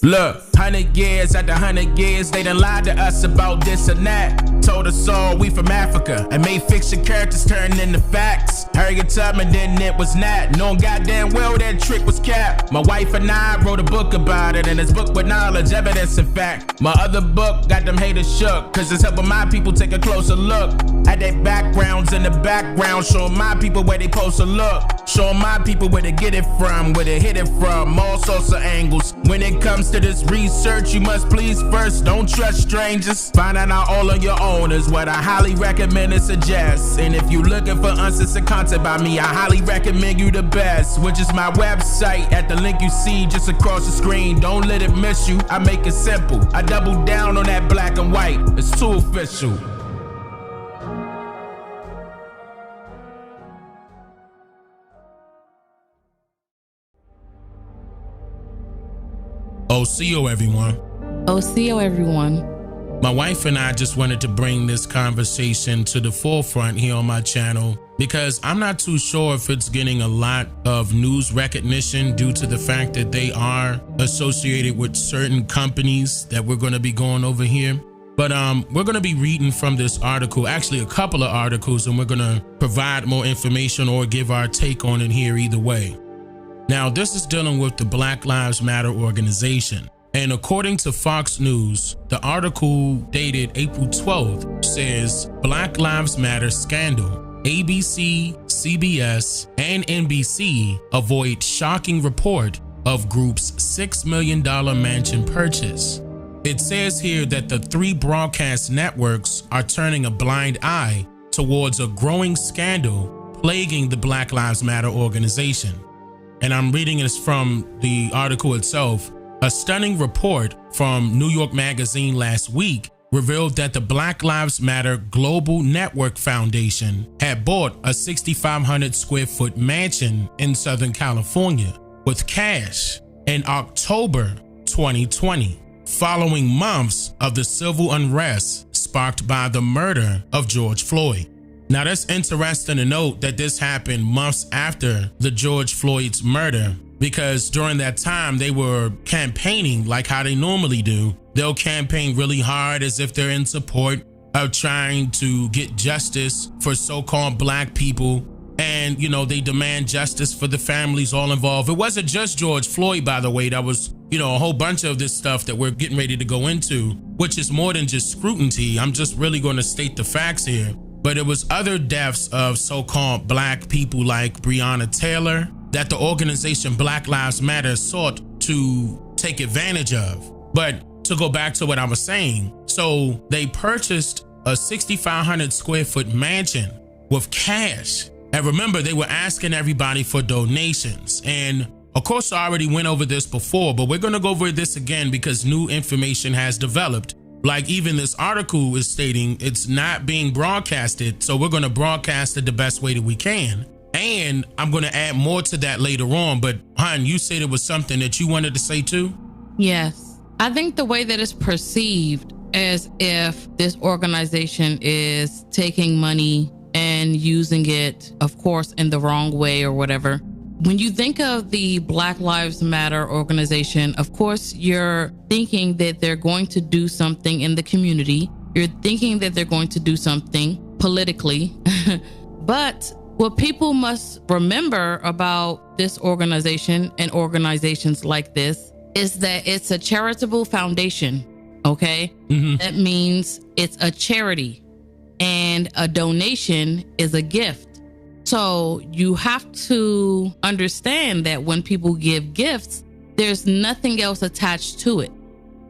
Look, 100 years after 100 years, they done lied to us about this and that. Told us all we from Africa and made fiction characters turn into facts. Harriet Tubman, then it was not. Knowing goddamn well that trick was capped. My wife and I wrote a book about it, and it's book with knowledge, evidence, and fact. My other book got them haters shook, cause it's helping my people take a closer look at their backgrounds in the background, showing my people where they supposed to look, showing my people where they get it from, where they hit it from, all sorts of angles. When it comes to this research, you must please first, don't trust strangers. Find out all on your own is what I highly recommend and suggest. And if you looking for uncensored content by me, I highly recommend you the best, which is my website at the link you see just across the screen. Don't let it miss you. I make it simple. I double down on that black and white. It's too official. OCO everyone. OCO everyone. My wife and I just wanted to bring this conversation to the forefront here on my channel because I'm not too sure if it's getting a lot of news recognition due to the fact that they are associated with certain companies that we're going to be going over here. But we're going to be reading from this article, actually a couple of articles, and we're going to provide more information or give our take on it here either way. Now, this is dealing with the Black Lives Matter organization. And according to Fox News, the article dated April 12th says, Black Lives Matter scandal. ABC, CBS, and NBC avoid shocking report of group's $6 million mansion purchase. It says here that the three broadcast networks are turning a blind eye towards a growing scandal plaguing the Black Lives Matter organization. And I'm reading this from the article itself. A stunning report from New York Magazine last week revealed that the Black Lives Matter Global Network Foundation had bought a 6,500 square foot mansion in Southern California with cash in October 2020, following months of the civil unrest sparked by the murder of George Floyd. Now, that's interesting to note that this happened months after the George Floyd's murder, because during that time they were campaigning like how they normally do. They'll campaign really hard as if they're in support of trying to get justice for so-called black people. And, you know, they demand justice for the families all involved. It wasn't just George Floyd, by the way. That was, you know, a whole bunch of this stuff that we're getting ready to go into, which is more than just scrutiny. I'm just really going to state the facts here. But it was other deaths of so-called black people like Breonna Taylor that the organization Black Lives Matter sought to take advantage of. But to go back to what I was saying, so they purchased a 6,500 square foot mansion with cash. And remember, they were asking everybody for donations. And of course, I already went over this before, but we're going to go over this again because new information has developed. Like even this article is stating it's not being broadcasted. So we're going to broadcast it the best way that we can. And I'm going to add more to that later on. But Han, you said it was something that you wanted to say too? Yes. I think the way that it's perceived as if this organization is taking money and using it, of course, in the wrong way or whatever. When you think of the Black Lives Matter organization, of course, you're thinking that they're going to do something in the community. You're thinking that they're going to do something politically. But what people must remember about this organization and organizations like this is that it's a charitable foundation, okay? Mm-hmm. That means it's a charity, and a donation is a gift. So you have to understand that when people give gifts, there's nothing else attached to it.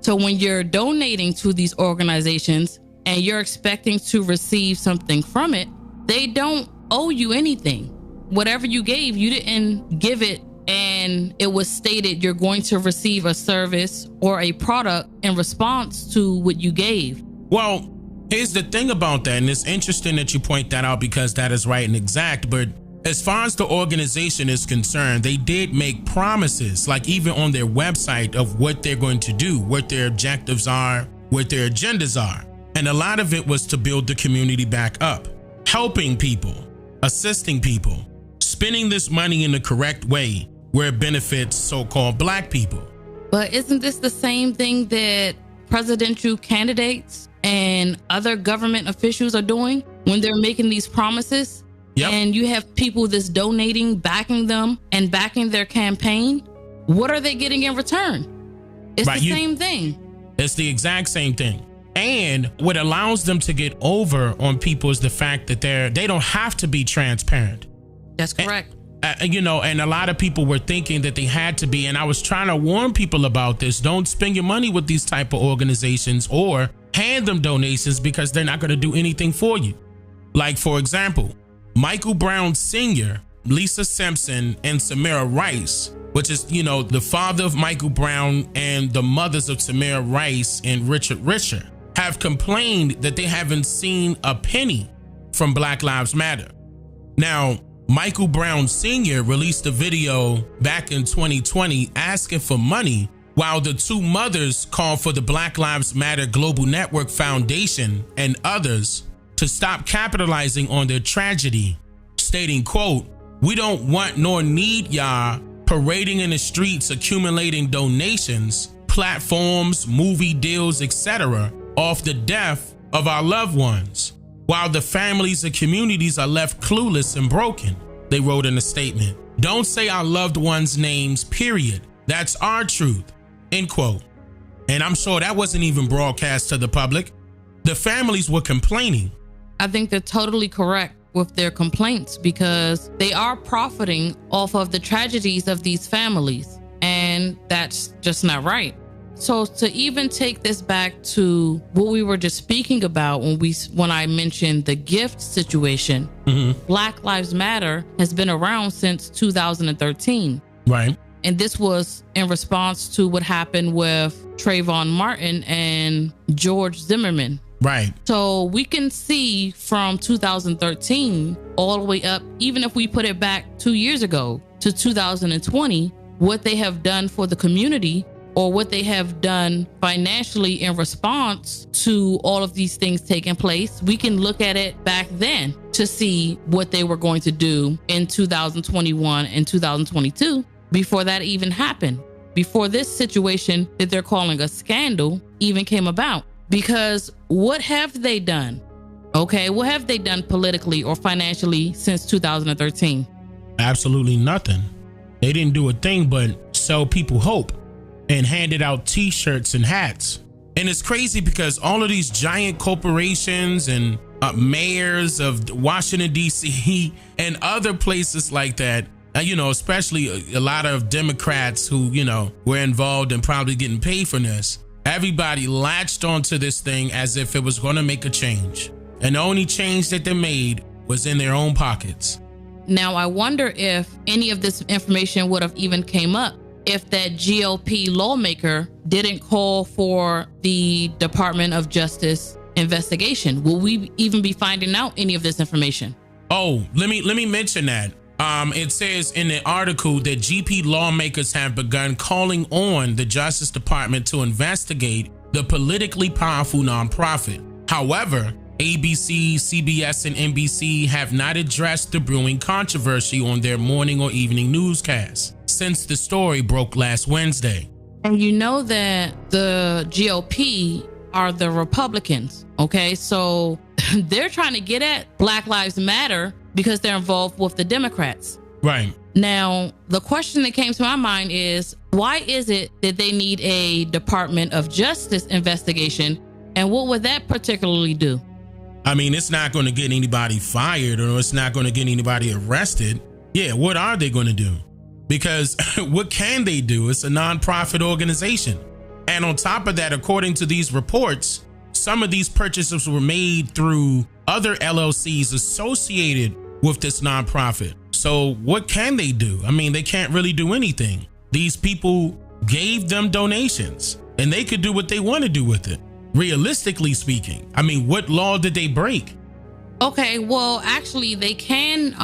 So when you're donating to these organizations and you're expecting to receive something from it, they don't owe you anything. Whatever you gave, you didn't give it and it was stated you're going to receive a service or a product in response to what you gave. Well, here's the thing about that, and it's interesting that you point that out because that is right and exact. But as far as the organization is concerned, they did make promises, like even on their website, of what they're going to do, what their objectives are, what their agendas are. And a lot of it was to build the community back up, helping people, assisting people, spending this money in the correct way, where it benefits so-called black people. But isn't this the same thing that presidential candidates and other government officials are doing when they're making these promises? Yep. And you have people that's donating, backing them, and backing their campaign. What are they getting in return? It's the same thing. It's the exact same thing. And what allows them to get over on people is the fact that they don't have to be transparent. That's correct. And a lot of people were thinking that they had to be. And I was trying to warn people about this. Don't spend your money with these type of organizations or hand them donations because they're not going to do anything for you. Like, for example, Michael Brown Sr., Lisa Simpson, and Samira Rice, which is, the father of Michael Brown and the mothers of Samira Rice and Richard Richer, have complained that they haven't seen a penny from Black Lives Matter. Now, Michael Brown Sr. released a video back in 2020 asking for money, while the two mothers called for the Black Lives Matter Global Network Foundation and others to stop capitalizing on their tragedy, stating, quote, "We don't want nor need y'all parading in the streets accumulating donations, platforms, movie deals, etc. off the death of our loved ones, while the families and communities are left clueless and broken," they wrote in a statement. "Don't say our loved ones' names, period. That's our truth," end quote. And I'm sure that wasn't even broadcast to the public. The families were complaining. I think they're totally correct with their complaints because they are profiting off of the tragedies of these families. And that's just not right. So to even take this back to what we were just speaking about when I mentioned the gift situation, Black Lives Matter has been around since 2013. Right. And this was in response to what happened with Trayvon Martin and George Zimmerman. Right. So we can see from 2013 all the way up, even if we put it back 2 years ago to 2020, what they have done for the community or what they have done financially in response to all of these things taking place. We can look at it back then to see what they were going to do in 2021 and 2022 before that even happened, before this situation that they're calling a scandal even came about. Because what have they done? Okay, what have they done politically or financially since 2013? Absolutely nothing. They didn't do a thing but sell people hope and handed out t-shirts and hats. And it's crazy because all of these giant corporations and mayors of Washington, D.C. and other places like that, especially a lot of Democrats who, were involved in probably getting paid for this. Everybody latched onto this thing as if it was going to make a change. And the only change that they made was in their own pockets. Now, I wonder if any of this information would have even came up if that GOP lawmaker didn't call for the Department of Justice investigation. Will we even be finding out any of this information? Oh, let me mention that. It says in the article that GP lawmakers have begun calling on the Justice Department to investigate the politically powerful nonprofit. However, ABC, CBS, and NBC have not addressed the brewing controversy on their morning or evening newscasts since the story broke last Wednesday. And you know that the GOP are the Republicans, okay? So they're trying to get at Black Lives Matter because they're involved with the Democrats. Right. Now, the question that came to my mind is, why is it that they need a Department of Justice investigation? And what would that particularly do? I mean, it's not going to get anybody fired or it's not going to get anybody arrested. Yeah, what are they going to do? Because what can they do? It's a nonprofit organization. And on top of that, according to these reports, some of these purchases were made through other LLCs associated with this nonprofit. So what can they do? I mean, they can't really do anything. These people gave them donations and they could do what they want to do with it. Realistically speaking, I mean, what law did they break? Okay, well, actually, they can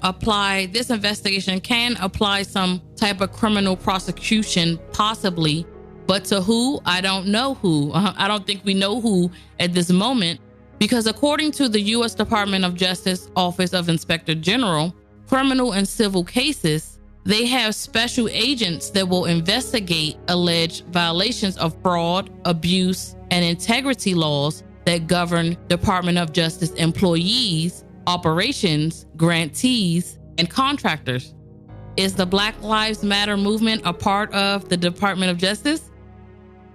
apply, this investigation can apply some type of criminal prosecution, possibly. But to who? I don't know who. I don't think we know who at this moment, because according to the U.S. Department of Justice Office of Inspector General, criminal and civil cases They have special agents that will investigate alleged violations of fraud, abuse, and integrity laws that govern Department of Justice employees, operations, grantees, and contractors. Is the Black Lives Matter movement a part of the Department of Justice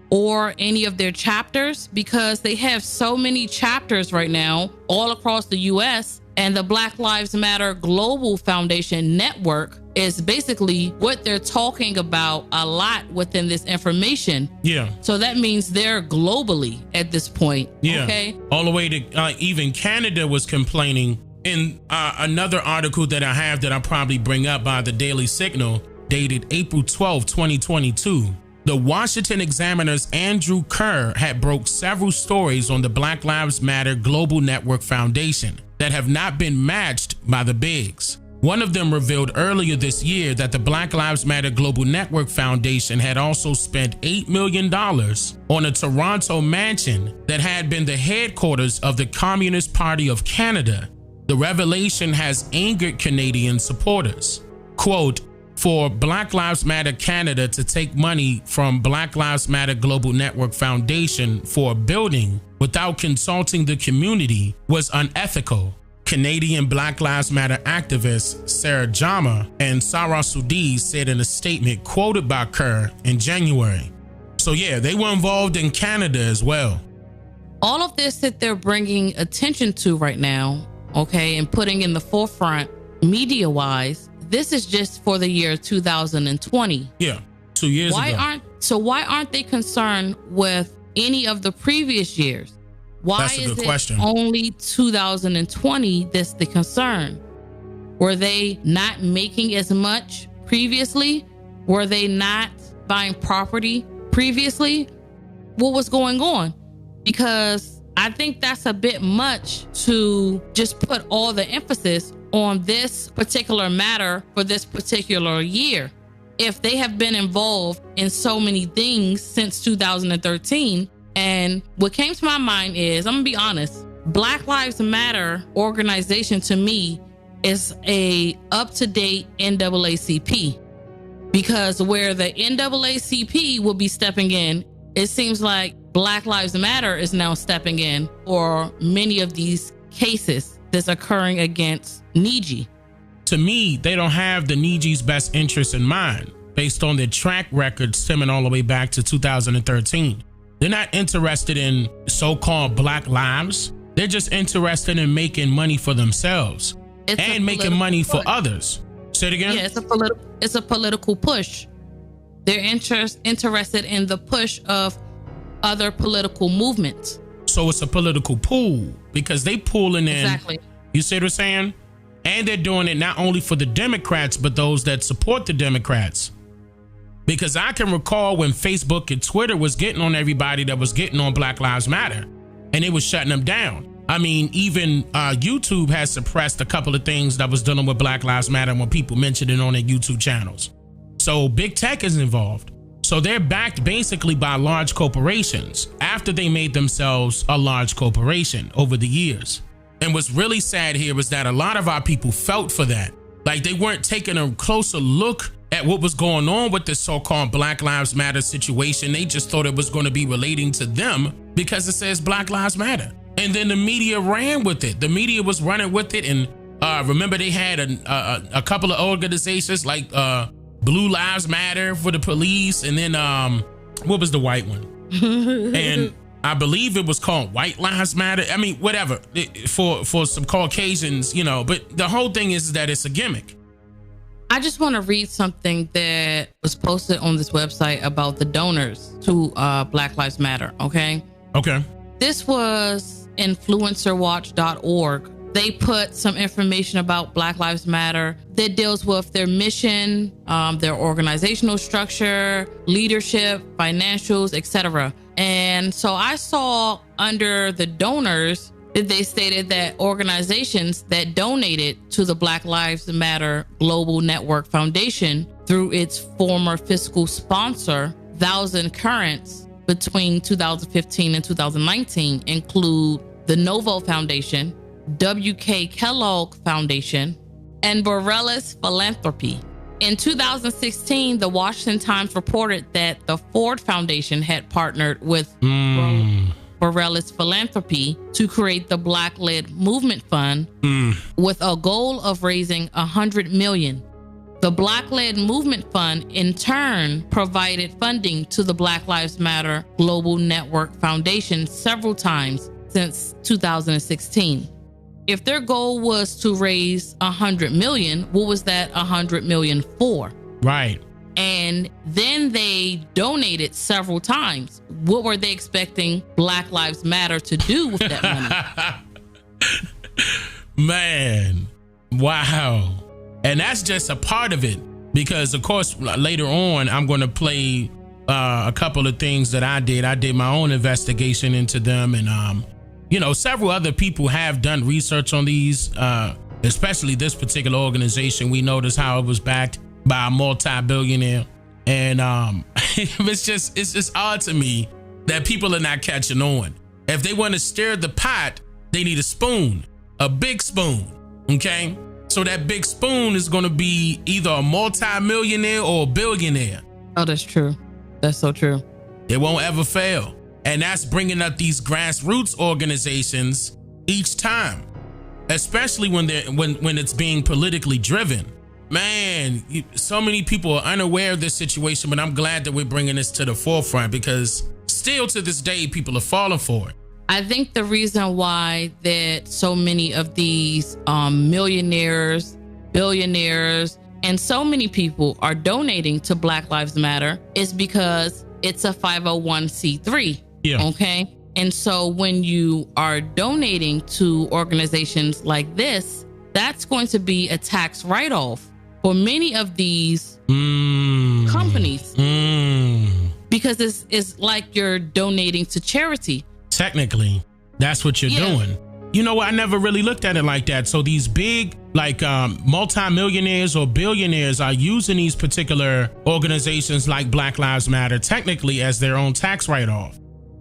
or any of their chapters? Because they have so many chapters right now all across the US, and the Black Lives Matter Global Foundation Network is basically what they're talking about a lot within this information. Yeah. So that means they're globally at this point. Yeah. Okay. All the way to even Canada was complaining. In another article that I have that I'll probably bring up by the Daily Signal, dated April 12, 2022, the Washington Examiner's Andrew Kerr had broke several stories on the Black Lives Matter Global Network Foundation that have not been matched by the bigs. One of them revealed earlier this year that the Black Lives Matter Global Network Foundation had also spent $8 million on a Toronto mansion that had been the headquarters of the Communist Party of Canada. The revelation has angered Canadian supporters. Quote, for Black Lives Matter Canada to take money from Black Lives Matter Global Network Foundation for a building without consulting the community was unethical. Canadian Black Lives Matter activists Sarah Jama and Sarah Sudi said in a statement quoted by Kerr in January. So yeah, they were involved in Canada as well. All of this that they're bringing attention to right now, okay, and putting in the forefront media-wise, this is just for the year 2020. Yeah, 2 years ago. Why aren't they concerned with any of the previous years? Why That's a good is question. it only 2020 that's the concern? Were they not making as much previously? Were they not buying property previously? What was going on? Because I think that's a bit much to just put all the emphasis on this particular matter for this particular year. If they have been involved in so many things since 2013, and what came to my mind is, I'm gonna be honest, Black Lives Matter organization to me is a up-to-date NAACP, because where the NAACP will be stepping in, it seems like Black Lives Matter is now stepping in for many of these cases that's occurring against Niji. To me, they don't have the Niji's best interest in mind based on their track record stemming all the way back to 2013. They're not interested in so-called Black lives. They're just interested in making money for themselves and making money for others. Say it again? Yeah, it's a political push. They're interested in the push of other political movements. So it's a political pool because they pulling in. Exactly. You see what I'm saying? And they're doing it not only for the Democrats, but those that support the Democrats. Because I can recall when Facebook and Twitter was getting on everybody that was getting on Black Lives Matter, and it was shutting them down. I mean, even YouTube has suppressed a couple of things that was dealing with Black Lives Matter when people mentioned it on their YouTube channels. So big tech is involved. So they're backed basically by large corporations after they made themselves a large corporation over the years. And what's really sad here is that a lot of our people felt for that. Like they weren't taking a closer look at what was going on with this so-called Black Lives Matter situation. They just thought it was going to be relating to them because it says Black Lives Matter. And then the media ran with it. The media was running with it. And remember they had a couple of organizations like Blue Lives Matter for the police. And then what was the white one? And I believe it was called White Lives Matter. I mean, whatever, for some Caucasians, you know, but the whole thing is that it's a gimmick. I just want to read something that was posted on this website about the donors to Black Lives Matter, okay? Okay. This was influencerwatch.org. They put some information about Black Lives Matter that deals with their mission, their organizational structure, leadership, financials, etc. And so I saw under the donors that they stated that organizations that donated to the Black Lives Matter Global Network Foundation through its former fiscal sponsor, Thousand Currents, between 2015 and 2019 include the Novo Foundation, W.K. Kellogg Foundation, and Borellis Philanthropy. In 2016, the Washington Times reported that the Ford Foundation had partnered with Borrellis Philanthropy to create the Black-led Movement Fund with a goal of raising $100 million. The Black-led Movement Fund, in turn, provided funding to the Black Lives Matter Global Network Foundation several times since 2016. If their goal was to raise $100 million, what was that $100 million for? Right. And then they donated several times. What were they expecting Black Lives Matter to do with that money? Man, wow. And that's just a part of it, because of course later on I'm going to play a couple of things that I did. I did my own investigation into them, and several other people have done research on these, especially this particular organization. We noticed how it was backed by a multi-billionaire, and it's just odd to me that people are not catching on. If they want to stir the pot, they need a spoon, a big spoon. Okay, so that big spoon is going to be either a multi-millionaire or a billionaire. Oh, that's true. That's so true. It won't ever fail. And that's bringing up these grassroots organizations each time, especially when it's being politically driven. Man, so many people are unaware of this situation, but I'm glad that we're bringing this to the forefront, because still to this day, people are falling for it. I think the reason why that so many of these millionaires, billionaires, and so many people are donating to Black Lives Matter is because it's a 501c3. Yeah. Okay. And so when you are donating to organizations like this, that's going to be a tax write-off for many of these companies, because it's like you're donating to charity. Technically, that's what you're doing. You know what? I never really looked at it like that. So these big, multi-millionaires or billionaires are using these particular organizations like Black Lives Matter technically as their own tax write-off.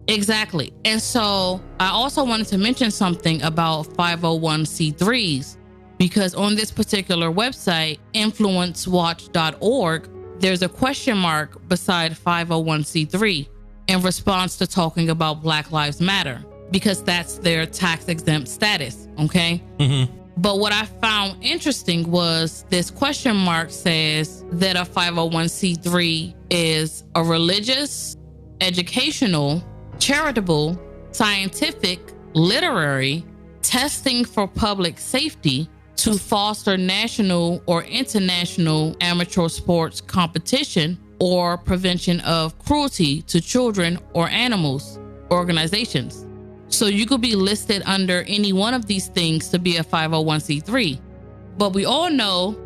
Exactly. And so I also wanted to mention something about 501c3s, because on this particular website, influencewatch.org, there's a question mark beside 501c3 in response to talking about Black Lives Matter, because that's their tax exempt status. Okay. Mm-hmm. But what I found interesting was this question mark says that a 501c3 is a religious, educational, charitable, scientific, literary, testing for public safety to foster national or international amateur sports competition or prevention of cruelty to children or animals organizations. So you could be listed under any one of these things to be a 501c3. But we all know,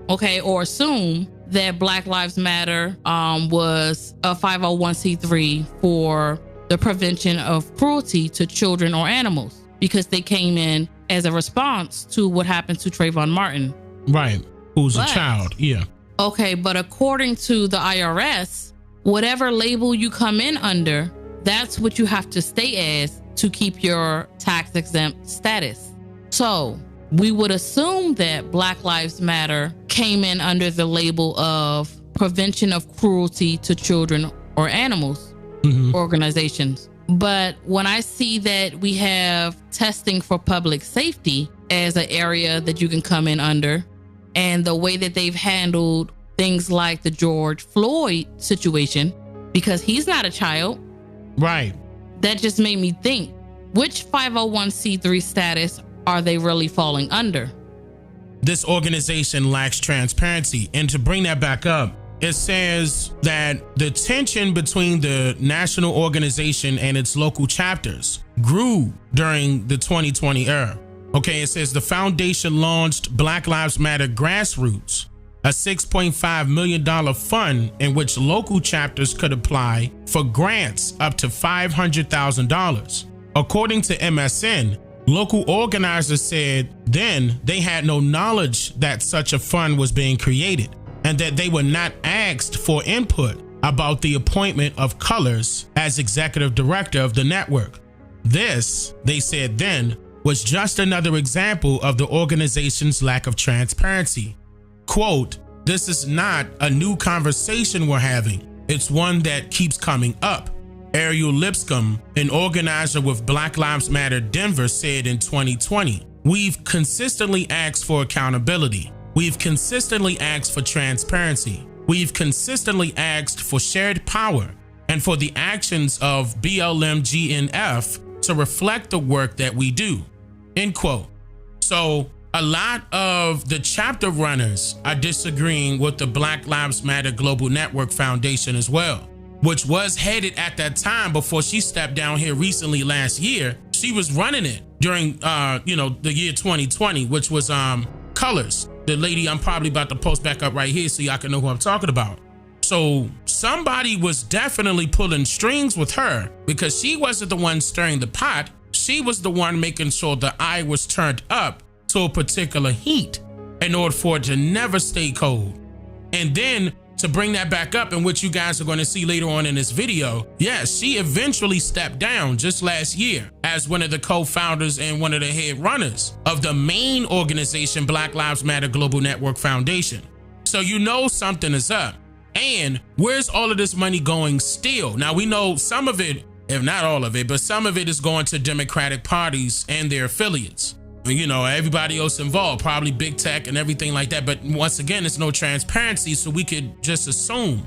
or assume that Black Lives Matter was a 501c3 for the prevention of cruelty to children or animals, because they came in as a response to what happened to Trayvon Martin. Right. Who's a child. Yeah. Okay. But according to the IRS, whatever label you come in under, that's what you have to stay as to keep your tax exempt status. So we would assume that Black Lives Matter came in under the label of prevention of cruelty to children or animals organizations. But when I see that we have testing for public safety as an area that you can come in under, and the way that they've handled things like the George Floyd situation, because he's not a child. Right. That just made me think, which 501c3 status are they really falling under? This organization lacks transparency. And to bring that back up, it says that the tension between the national organization and its local chapters grew during the 2020 era. Okay, it says the foundation launched Black Lives Matter Grassroots, a $6.5 million fund in which local chapters could apply for grants up to $500,000. According to MSN, local organizers said then they had no knowledge that such a fund was being created, and that they were not asked for input about the appointment of Colors as executive director of the network. This, they said then, was just another example of the organization's lack of transparency. Quote, This is not a new conversation we're having. It's one that keeps coming up. Ariel Lipscomb, an organizer with Black Lives Matter Denver, said in 2020, "We've consistently asked for accountability. We've consistently asked for transparency. We've consistently asked for shared power and for the actions of BLM GNF to reflect the work that we do." End quote. So a lot of the chapter runners are disagreeing with the Black Lives Matter Global Network Foundation as well, which was headed at that time before she stepped down here recently last year. She was running it during, the year 2020, which was Colors. The lady I'm probably about to post back up right here so y'all can know who I'm talking about. So somebody was definitely pulling strings with her because she wasn't the one stirring the pot. She was the one making sure the eye was turned up to a particular heat in order for it to never stay cold. And then to bring that back up, and what you guys are going to see later on in this video, yes, she eventually stepped down just last year as one of the co-founders and one of the head runners of the main organization, Black Lives Matter Global Network Foundation. So you know something is up. And where's all of this money going still? Now we know some of it, if not all of it, but some of it is going to Democratic parties and their affiliates. You know, everybody else involved, probably big tech and everything like that. But once again, there's no transparency, so we could just assume.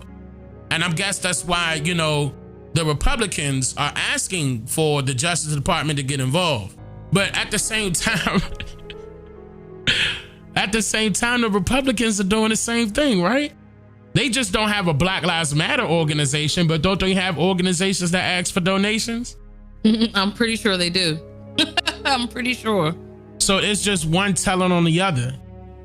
And I guess that's why, the Republicans are asking for the Justice Department to get involved. But at the same time, the Republicans are doing the same thing, right? They just don't have a Black Lives Matter organization, but don't they have organizations that ask for donations? I'm pretty sure they do. I'm pretty sure. So it's just one telling on the other.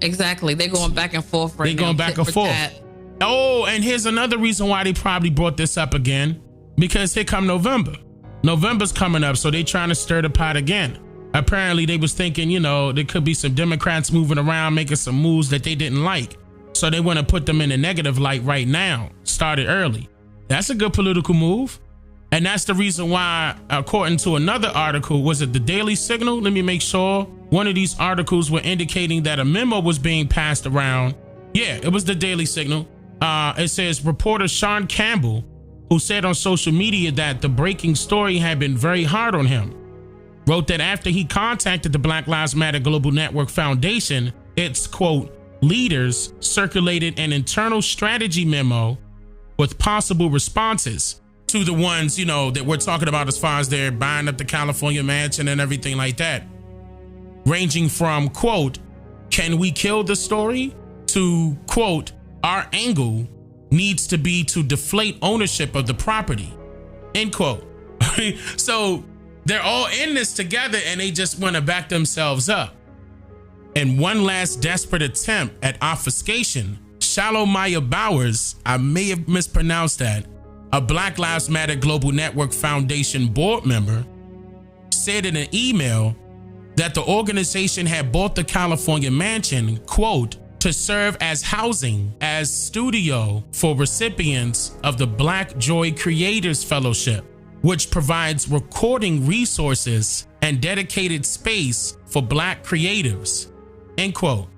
Exactly. They're going back and forth right now. They're going back and forth. Oh, and here's another reason why they probably brought this up again. Because here come November. November's coming up, so they trying to stir the pot again. Apparently they was thinking, there could be some Democrats moving around, making some moves that they didn't like. So they want to put them in a negative light right now. Started early. That's a good political move. And that's the reason why, according to another article, was it the Daily Signal? Let me make sure. One of these articles were indicating that a memo was being passed around. Yeah, it was the Daily Signal. It says reporter Sean Campbell, who said on social media that the breaking story had been very hard on him, wrote that after he contacted the Black Lives Matter Global Network Foundation, its, quote, leaders circulated an internal strategy memo with possible responses to the ones, that we're talking about as far as they're buying up the California mansion and everything like that. Ranging from, quote, can we kill the story? To, quote, our angle needs to be to deflate ownership of the property, end quote. So they're all in this together and they just want to back themselves up. And one last desperate attempt at obfuscation, Shallow Maya Bowers, I may have mispronounced that, a Black Lives Matter Global Network Foundation board member, said in an email that the organization had bought the California mansion, quote, to serve as housing, as studio for recipients of the Black Joy Creators Fellowship, which provides recording resources and dedicated space for Black creatives, end quote.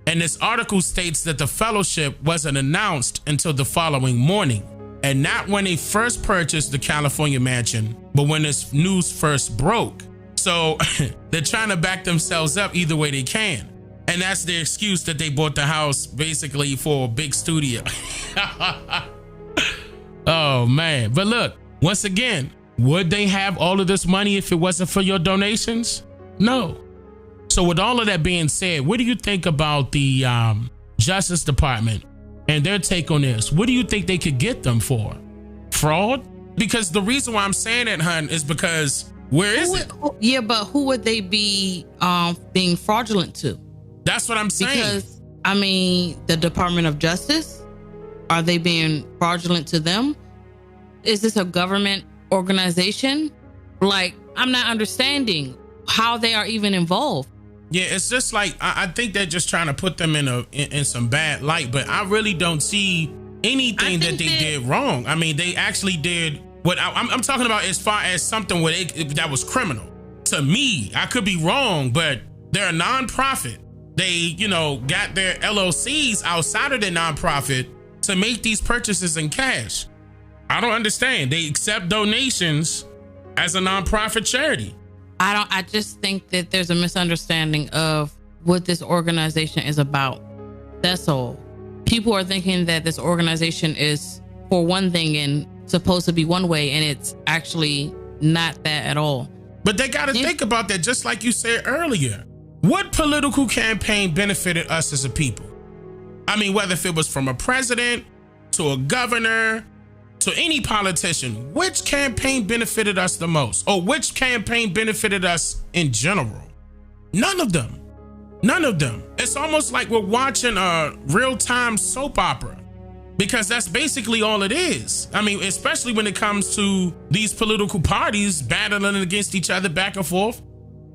And this article states that the fellowship wasn't announced until the following morning. And not when they first purchased the California mansion, but when this news first broke. So they're trying to back themselves up either way they can. And that's the excuse that they bought the house basically for a big studio. Oh, man. But look, once again, would they have all of this money if it wasn't for your donations? No. So with all of that being said, what do you think about the Justice Department and their take on this? What do you think they could get them for? Fraud? Because the reason why I'm saying that, hun, is because where is it? Yeah, but who would they be being fraudulent to? That's what I'm saying. Because, the Department of Justice, are they being fraudulent to them? Is this a government organization? Like, I'm not understanding how they are even involved. Yeah, it's just like, I think they're just trying to put them in some bad light, but I really don't see anything that they did wrong. They actually did what I'm talking about as far as something that was criminal. To me, I could be wrong, but they're a nonprofit. they, you know, got their LLCs outside of their nonprofit to make these purchases in cash. I don't understand. They accept donations as a nonprofit charity. I just think that there's a misunderstanding of what this organization is about. That's all. People are thinking that this organization is for one thing and supposed to be one way, and it's actually not that at all. But they got to think about that, just like you said earlier. What political campaign benefited us as a people? I mean, whether if it was from a president to a governor to any politician, which campaign benefited us the most? Or which campaign benefited us in general? None of them. None of them. It's almost like we're watching a real-time soap opera, because that's basically all it is. I mean, especially when it comes to these political parties battling against each other back and forth.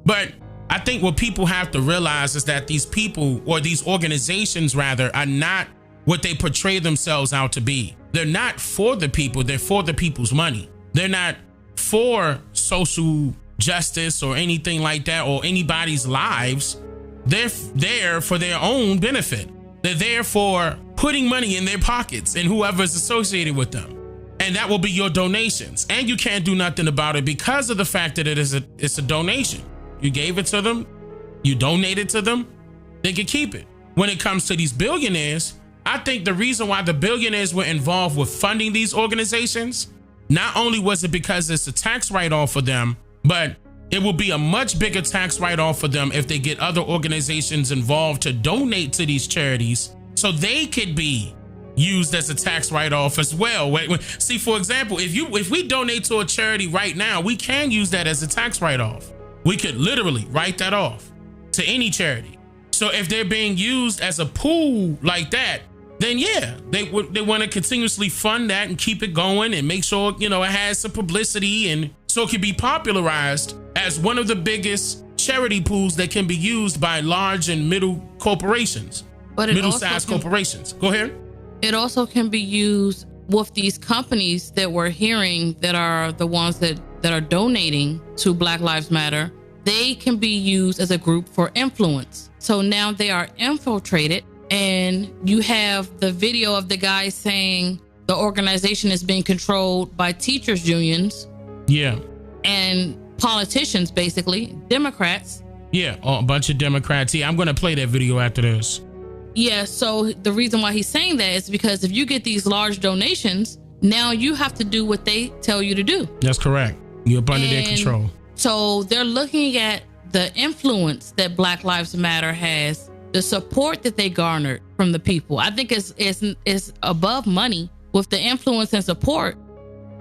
But I think what people have to realize is that these people, or these organizations rather, are not what they portray themselves out to be. They're not for the people, they're for the people's money. They're not for social justice or anything like that, or anybody's lives. They're there for their own benefit. They're there for putting money in their pockets and whoever's associated with them. And that will be your donations. And you can't do nothing about it because of the fact that it's a donation. You gave it to them, you donated to them, they can keep it. When it comes to these billionaires, I think the reason why the billionaires were involved with funding these organizations, not only was it because it's a tax write-off for them, but it will be a much bigger tax write-off for them if they get other organizations involved to donate to these charities, so they could be used as a tax write-off as well. See, for example, if we donate to a charity right now, we can use that as a tax write-off. We could literally write that off to any charity. So if they're being used as a pool like that, then yeah, they want to continuously fund that and keep it going and make sure, you know, it has some publicity, and so it can be popularized as one of the biggest charity pools that can be used by large and middle corporations, middle-sized corporations. Go ahead. It also can be used with these companies that we're hearing that are the ones that are donating to Black Lives Matter. They can be used as a group for influence. So now they are infiltrated, and you have the video of the guy saying the organization is being controlled by teachers' unions. Yeah. And politicians, basically, Democrats. Yeah, a bunch of Democrats. Yeah, I'm going to play that video after this. Yeah, so the reason why he's saying that is because if you get these large donations, now you have to do what they tell you to do. That's correct. You're under their control. So they're looking at the influence that Black Lives Matter has, the support that they garnered from the people. I think it's above money. With the influence and support,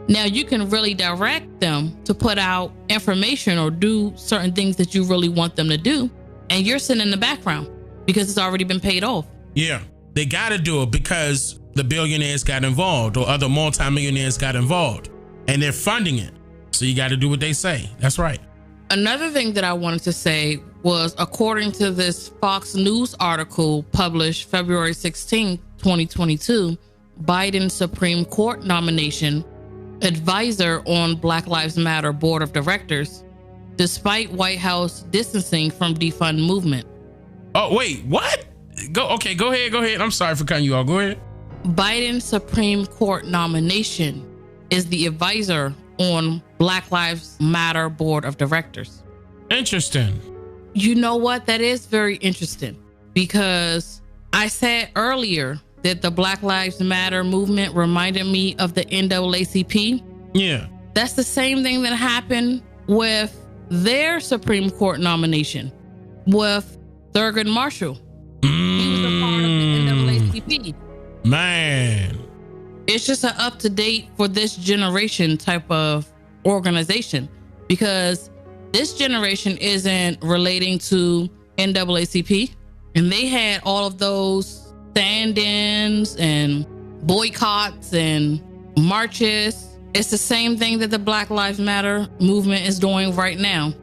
now you can really direct them to put out information or do certain things that you really want them to do. And you're sitting in the background because it's already been paid off. Yeah, they got to do it because the billionaires got involved or other multimillionaires got involved, and they're funding it. So you got to do what they say. That's right. Another thing that I wanted to say was, according to this Fox News article published February 16, 2022, Biden's Supreme Court nomination, advisor on Black Lives Matter board of directors, despite White House distancing from defund movement. Oh, wait, what? Go ahead. I'm sorry for cutting you off. Go ahead. Biden's Supreme Court nomination is the advisor on Black Lives Matter board of directors. Interesting. You know what? That is very interesting, because I said earlier that the Black Lives Matter movement reminded me of the NAACP. Yeah. That's the same thing that happened with their Supreme Court nomination with Thurgood Marshall. He was a part of the NAACP. Man. It's just an up-to-date for this generation type of organization, because this generation isn't relating to NAACP, and they had all of those stand-ins and boycotts and marches. It's the same thing that the Black Lives Matter movement is doing right now.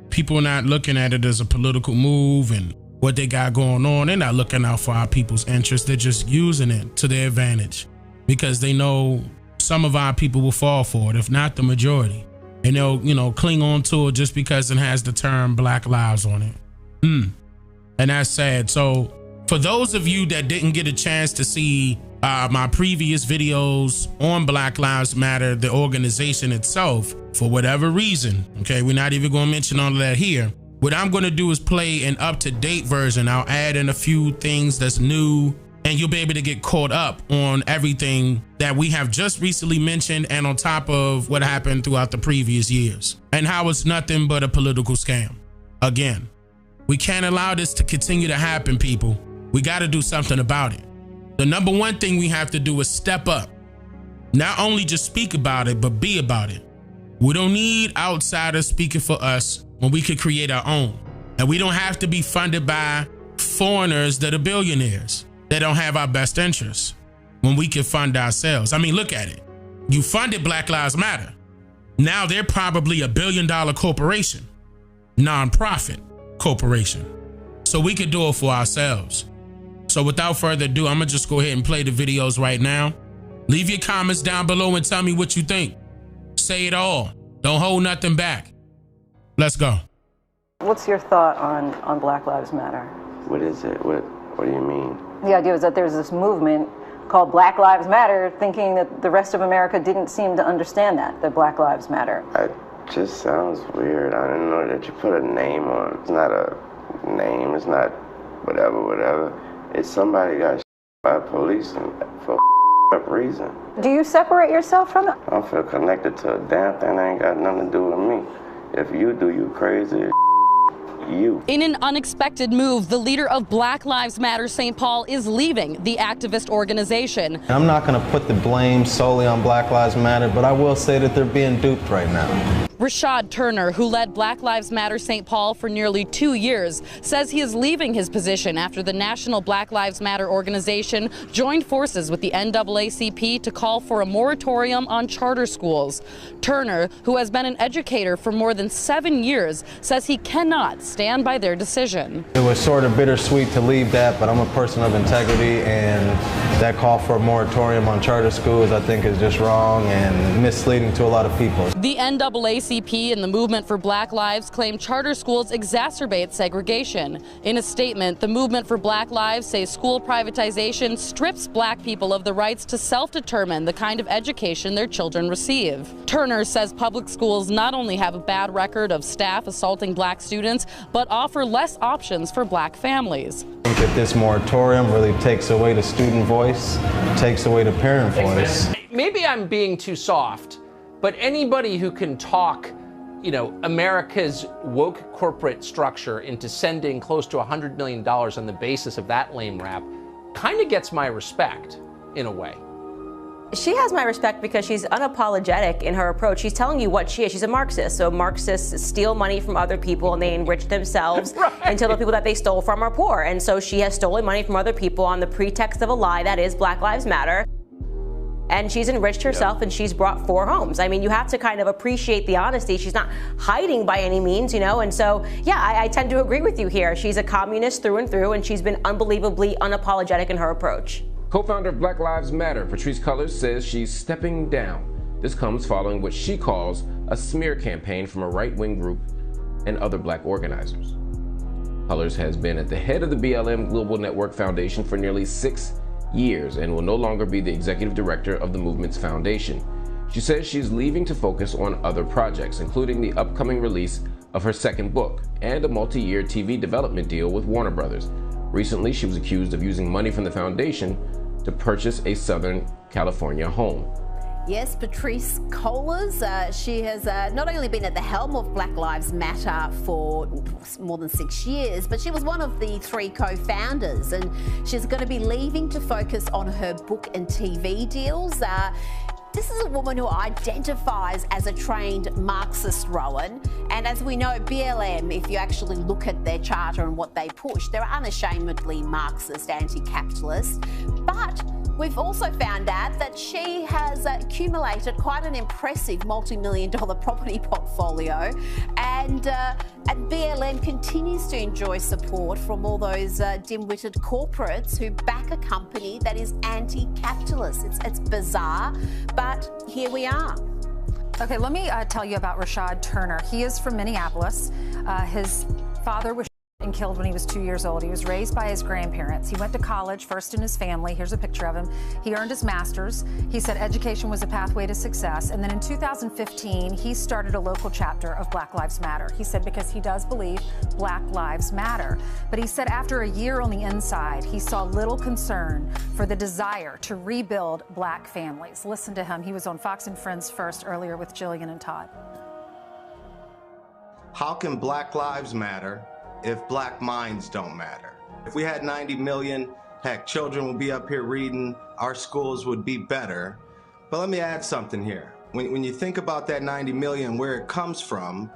People are not looking at it as a political move and what they got going on. They're not looking out for our people's interests. They're just using it to their advantage, because they know some of our people will fall for it, if not the majority. And they'll, cling on to it just because it has the term Black Lives on it. And that's sad. So for those of you that didn't get a chance to see my previous videos on Black Lives Matter, the organization itself, for whatever reason, okay, we're not even going to mention all of that here. What I'm going to do is play an up-to-date version. I'll add in a few things that's new, and you'll be able to get caught up on everything that we have just recently mentioned and on top of what happened throughout the previous years and how it's nothing but a political scam. Again, we can't allow this to continue to happen, people. We got to do something about it. The number one thing we have to do is step up. Not only just speak about it, but be about it. We don't need outsiders speaking for us when we could create our own. And we don't have to be funded by foreigners that are billionaires that don't have our best interests when we can fund ourselves. I mean, look at it. You funded Black Lives Matter. Now they're probably $1 billion corporation, nonprofit corporation. So we could do it for ourselves. So without further ado, I'm gonna just go ahead and play the videos right now. Leave your comments down below and tell me what you think. Say it all. Don't hold nothing back. Let's go. What's your thought on Black Lives Matter? What is it? What do you mean? The idea is that there's this movement called Black Lives Matter, thinking that the rest of America didn't seem to understand that Black Lives Matter. It just sounds weird. I didn't know that you put a name on it. It's not a name. It's not whatever. It's somebody got by police and for up reason. Do you separate yourself from it? I don't feel connected to a damn thing that ain't got nothing to do with me. If you do, you crazy. You. In an unexpected move, the leader of Black Lives Matter St. Paul is leaving the activist organization. I'm not going to put the blame solely on Black Lives Matter, but I will say that they're being duped right now. Rashad Turner, who led Black Lives Matter St. Paul for nearly 2 years, says he is leaving his position after the National Black Lives Matter organization joined forces with the NAACP to call for a moratorium on charter schools. Turner, who has been an educator for more than 7 years, says he cannot stand by their decision. It was sort of bittersweet to leave that, but I'm a person of integrity, and that call for a moratorium on charter schools I think is just wrong and misleading to a lot of people. The NAACP and the Movement for Black Lives claim charter schools exacerbate segregation. In a statement, the Movement for Black Lives says school privatization strips black people of the rights to self-determine the kind of education their children receive. Turner says public schools not only have a bad record of staff assaulting black students, but offer less options for black families. I think that this moratorium really takes away the student voice, takes away the parent voice. Maybe I'm being too soft, but anybody who can talk, America's woke corporate structure into sending close to $100 million on the basis of that lame rap kind of gets my respect in a way. She has my respect because she's unapologetic in her approach. She's telling you what she is. She's a Marxist. So Marxists steal money from other people and they enrich themselves until the people that they stole from are poor. And so she has stolen money from other people on the pretext of a lie that is Black Lives Matter. And she's enriched herself and she's brought 4 homes. I mean, you have to kind of appreciate the honesty. She's not hiding by any means, and so, yeah, I tend to agree with you here. She's a communist through and through, and she's been unbelievably unapologetic in her approach. Co-founder of Black Lives Matter, Patrice Cullors, says she's stepping down. This comes following what she calls a smear campaign from a right-wing group and other black organizers. Cullors has been at the head of the BLM Global Network Foundation for nearly 6 years and will no longer be the executive director of the movement's foundation. She says she's leaving to focus on other projects, including the upcoming release of her second book and a multi-year TV development deal with Warner Brothers. Recently, she was accused of using money from the foundation to purchase a Southern California home. Yes, Patrice Cullors. She has not only been at the helm of Black Lives Matter for more than 6 years, but she was one of the 3 co-founders, and she's going to be leaving to focus on her book and TV deals. This is a woman who identifies as a trained Marxist, Rowan, and as we know, BLM, if you actually look at their charter and what they push, they're unashamedly Marxist, anti-capitalist, but we've also found out that she has accumulated quite an impressive multi-million-dollar property portfolio, and BLM continues to enjoy support from all those dim-witted corporates who back a company that is anti-capitalist. It's bizarre, but here we are. Okay, let me tell you about Rashad Turner. He is from Minneapolis. His father was And killed when he was 2 years old. He was raised by his grandparents. He went to college, first in his family. Here's a picture of him. He earned his master's. He said education was a pathway to success. And then in 2015, he started a local chapter of Black Lives Matter. He said because he does believe Black Lives Matter. But he said after a year on the inside, he saw little concern for the desire to rebuild Black families. Listen to him. He was on Fox and Friends First earlier with Jillian and Todd. How can Black Lives matter if Black minds don't matter? If we had 90 million, heck, children would be up here reading, our schools would be better. But let me add something here. When you think about that 90 million, where it comes from,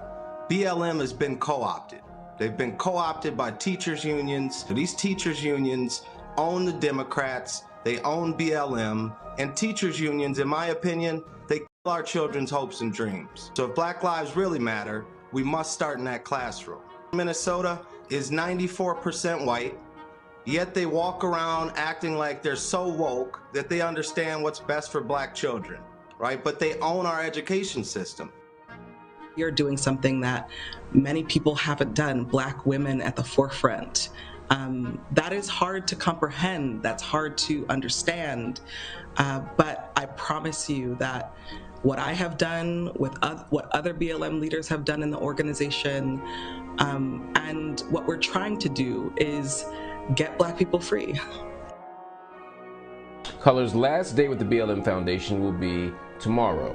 BLM has been co-opted. They've been co-opted by teachers' unions. These teachers' unions own the Democrats, they own BLM, and teachers' unions, in my opinion, they kill our children's hopes and dreams. So if Black lives really matter, we must start in that classroom. Minnesota is 94% white, yet they walk around acting like they're so woke that they understand what's best for Black children, right? But they own our education system. You're doing something that many people haven't done, Black women at the forefront. That is hard to comprehend, that's hard to understand, but I promise you that what I have done, with what other BLM leaders have done in the organization, and what we're trying to do is get Black people free. Color's last day with the BLM Foundation will be tomorrow.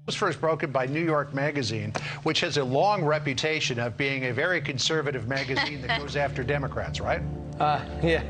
Was first broken by New York Magazine, which has a long reputation of being a very conservative magazine that goes after Democrats, right? Yeah,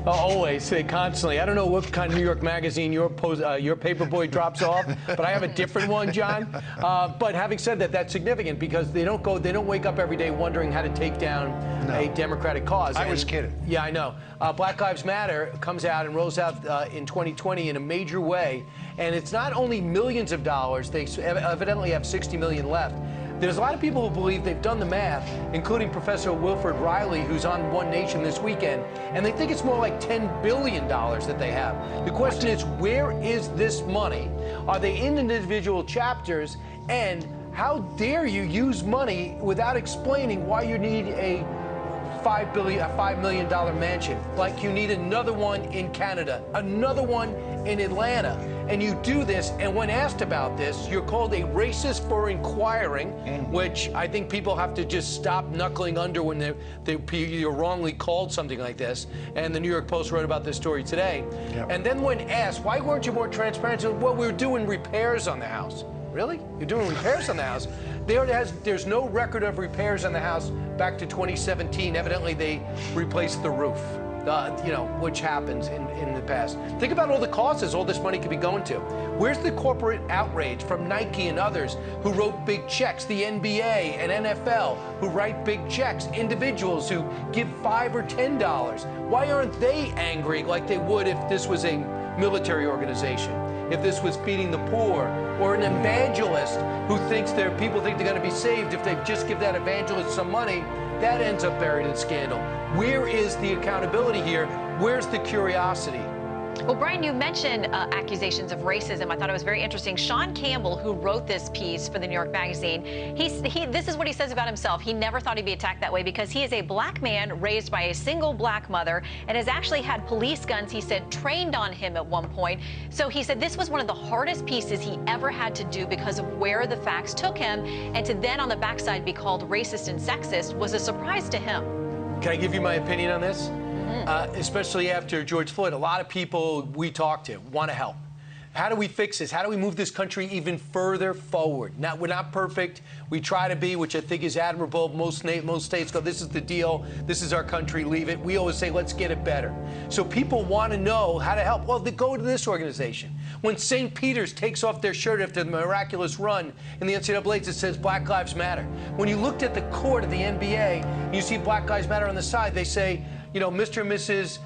always, constantly. I don't know what kind of New York Magazine your paperboy drops off, but I have a different one, John. But having said that, that's significant because they don't wake up every day wondering how to take down a Democratic cause. I was kidding. Yeah, I know. Black Lives Matter comes out and rolls out in 2020 in a major way, and it's not only millions of dollars. They evidently have 60 million left. There's a lot of people who believe they've done the math, including Professor Wilfred Riley, who's on One Nation this weekend, and they think it's more like $10 billion that they have. The question is, where is this money? Are they in individual chapters? And how dare you use money without explaining why you need a $5 million mansion, like you need another one in Canada, another one in Atlanta, and you do this, and when asked about this, you're called a racist for inquiring, which I think people have to just stop knuckling under when you're wrongly called something like this, and the New York Post wrote about this story today. Yep. And then when asked, why weren't you more transparent? Well, we were doing repairs on the house. Really? You're doing repairs on the house? There's no record of repairs on the house back to 2017. Evidently, they replaced the roof, which happens in the past. Think about all the causes all this money could be going to. Where's the corporate outrage from Nike and others who wrote big checks, the NBA and NFL who write big checks, individuals who give $5 or $10? Why aren't they angry like they would if this was a military organization? If this was feeding the poor, or an evangelist who thinks people think they're going to be saved if they just give that evangelist some money, that ends up buried in scandal. Where is the accountability here? Where's the curiosity? Well, Brian, you mentioned accusations of racism. I thought it was very interesting. Sean Campbell, who wrote this piece for the New York Magazine, this is what he says about himself. He never thought he'd be attacked that way because he is a Black man raised by a single Black mother and has actually had police guns, he said, trained on him at one point. So he said this was one of the hardest pieces he ever had to do because of where the facts took him. And to then on the backside be called racist and sexist was a surprise to him. Can I give you my opinion on this? Especially after George Floyd, a lot of people we talk to want to help. How do we fix this? How do we move this country even further forward? We're not perfect. We try to be, which I think is admirable. Most states go, this is the deal. This is our country. Leave it. We always say, let's get it better. So people want to know how to help. Well, they go to this organization. When St. Peter's takes off their shirt after the miraculous run in the NCAA, it says Black Lives Matter. When you looked at the court of the NBA, you see Black Lives Matter on the side. They say, Mr. and Mrs.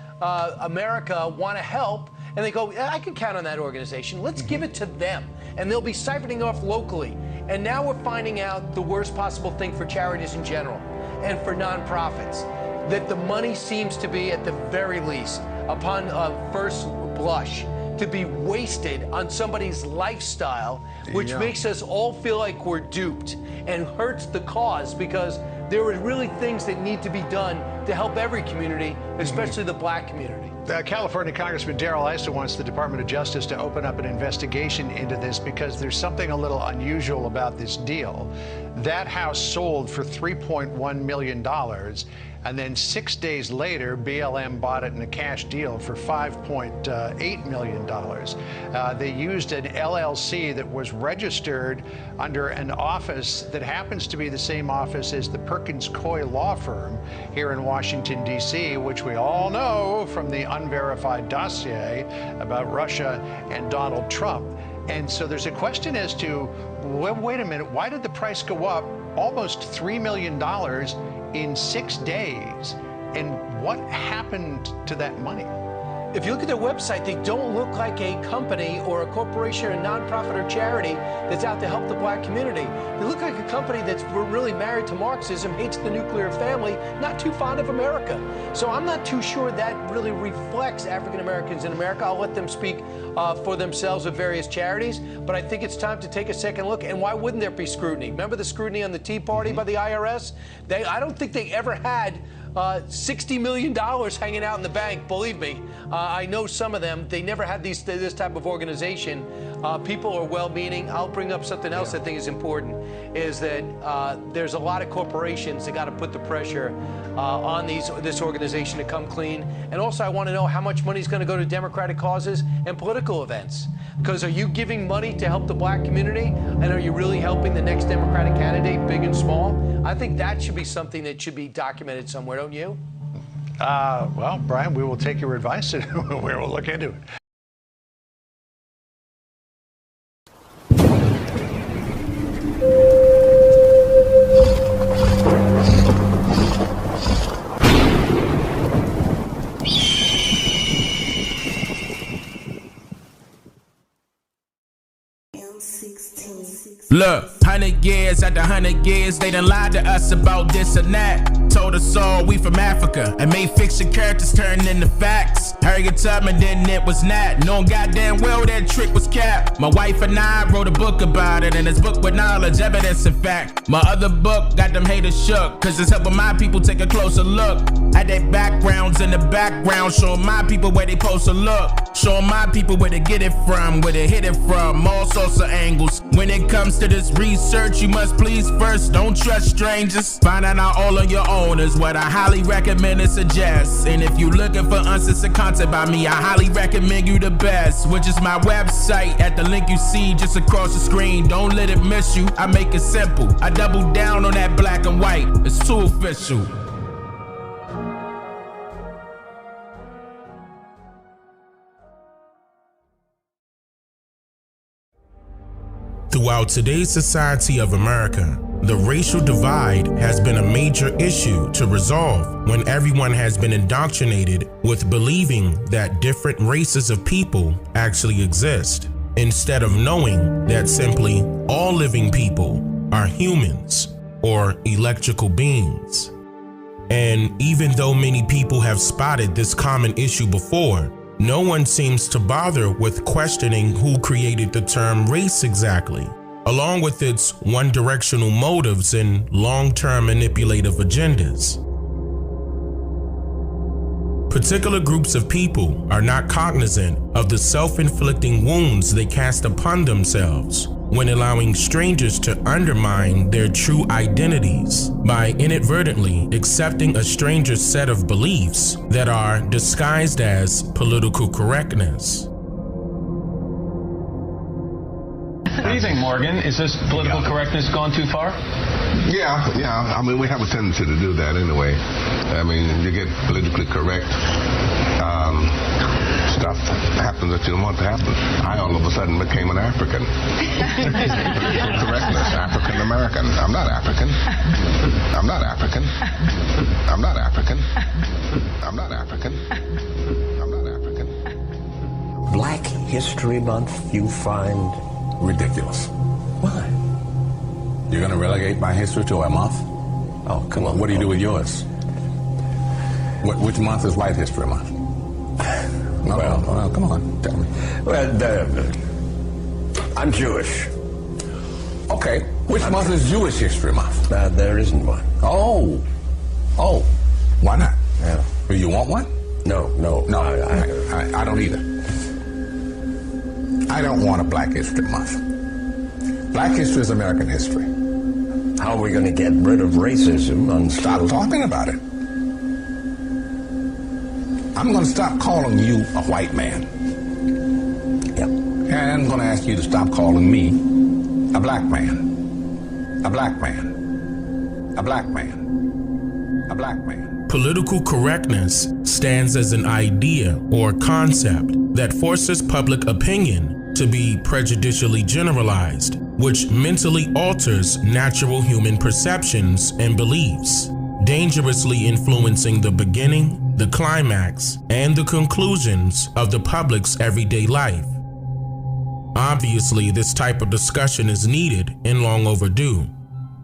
America want to help. And they go, I can count on that organization. Let's give it to them. And they'll be siphoning off locally. And now we're finding out the worst possible thing for charities in general and for nonprofits, that the money seems to be, at the very least, upon first blush, to be wasted on somebody's lifestyle, which makes us all feel like we're duped and hurts the cause, because there are really things that need to be done to help every community, especially the black community. California Congressman Darrell Issa wants the Department of Justice to open up an investigation into this because there's something a little unusual about this deal. That house sold for $3.1 million, and then 6 days later, BLM bought it in a cash deal for $5.8 million. They used an LLC that was registered under an office that happens to be the same office as the Perkins Coie law firm here in Washington, D.C., which we all know from the unverified dossier about Russia and Donald Trump. And so there's a question as to, well, wait a minute, why did the price go up almost $3 million in 6 days? And what happened to that money? If you look at their website, they don't look like a company or a corporation or a nonprofit or charity that's out to help the black community. They look like a company that's really married to Marxism, hates the nuclear family, not too fond of America. So I'm not too sure that really reflects African Americans in America. I'll let them speak for themselves with various charities, but I think it's time to take a second look. And why wouldn't there be scrutiny? Remember the scrutiny on the Tea Party by the IRS? I don't think they ever had $60 million hanging out in the bank, believe me. I know some of them. They never had this type of organization. People are well-meaning. I'll bring up something else I think is important, is that there's a lot of corporations that got to put the pressure on this organization to come clean. And also I want to know how much money is going to go to Democratic causes and political events. Because are you giving money to help the black community? And are you really helping the next Democratic candidate, big and small? I think that should be something that should be documented somewhere, don't you? Well, Brian, we will take your advice and we will look into it. Look, 100 years after 100 years, they done lied to us about this and that. Told us all we from Africa and made fiction characters turn into facts. Harriet Tubman, then it was not. Knowing goddamn well that trick was capped. My wife and I wrote a book about it, and it's book with knowledge, evidence, and fact. My other book got them haters shook, cause it's helping my people take a closer look at their backgrounds in the background, showing my people where they supposed to look, showing my people where to get it from, where to hit it from, all sorts of angles. When it comes to this research, you must please first don't trust strangers. Finding out all on your own is what I highly recommend and suggest. And if you looking for uncensored content by me, I highly recommend you the best, which is my website at the link you see just across the screen. Don't let it miss you. I make it simple. I double down on that black and white. It's too official. Throughout today's society of America, the racial divide has been a major issue to resolve when everyone has been indoctrinated with believing that different races of people actually exist, instead of knowing that simply all living people are humans or electrical beings. And even though many people have spotted this common issue before, no one seems to bother with questioning who created the term race exactly, along with its one-directional motives and long-term manipulative agendas. Particular groups of people are not cognizant of the self-inflicting wounds they cast upon themselves when allowing strangers to undermine their true identities by inadvertently accepting a stranger's set of beliefs that are disguised as political correctness. What do you think, Morgan? Is this political correctness gone too far? Yeah. I mean, we have a tendency to do that anyway. I mean, you get politically correct. Stuff happens that you don't want to happen. I all of a sudden became an African. Correctness, African American. I'm not African. I'm not African. I'm not African. I'm not African. I'm not African. Black History Month you find ridiculous. Why? You're going to relegate my history to a month? Oh, come on. What do you do with yours? Which month is White History Month? No, well, come on, tell me. Well, I'm Jewish. Okay, which month is Jewish History Month? There isn't one. Oh, why not? Yeah. Do you want one? No. I don't either. I don't want a Black History Month. Black history is American history. How are we going to get rid of racism? Stop talking about it. I'm going to stop calling you a white man. Yeah. And I'm going to ask you to stop calling me a black man. A black man. A black man. A black man. Political correctness stands as an idea or concept that forces public opinion to be prejudicially generalized, which mentally alters natural human perceptions and beliefs, dangerously influencing the beginning, the climax, and the conclusions of the public's everyday life. Obviously, this type of discussion is needed and long overdue,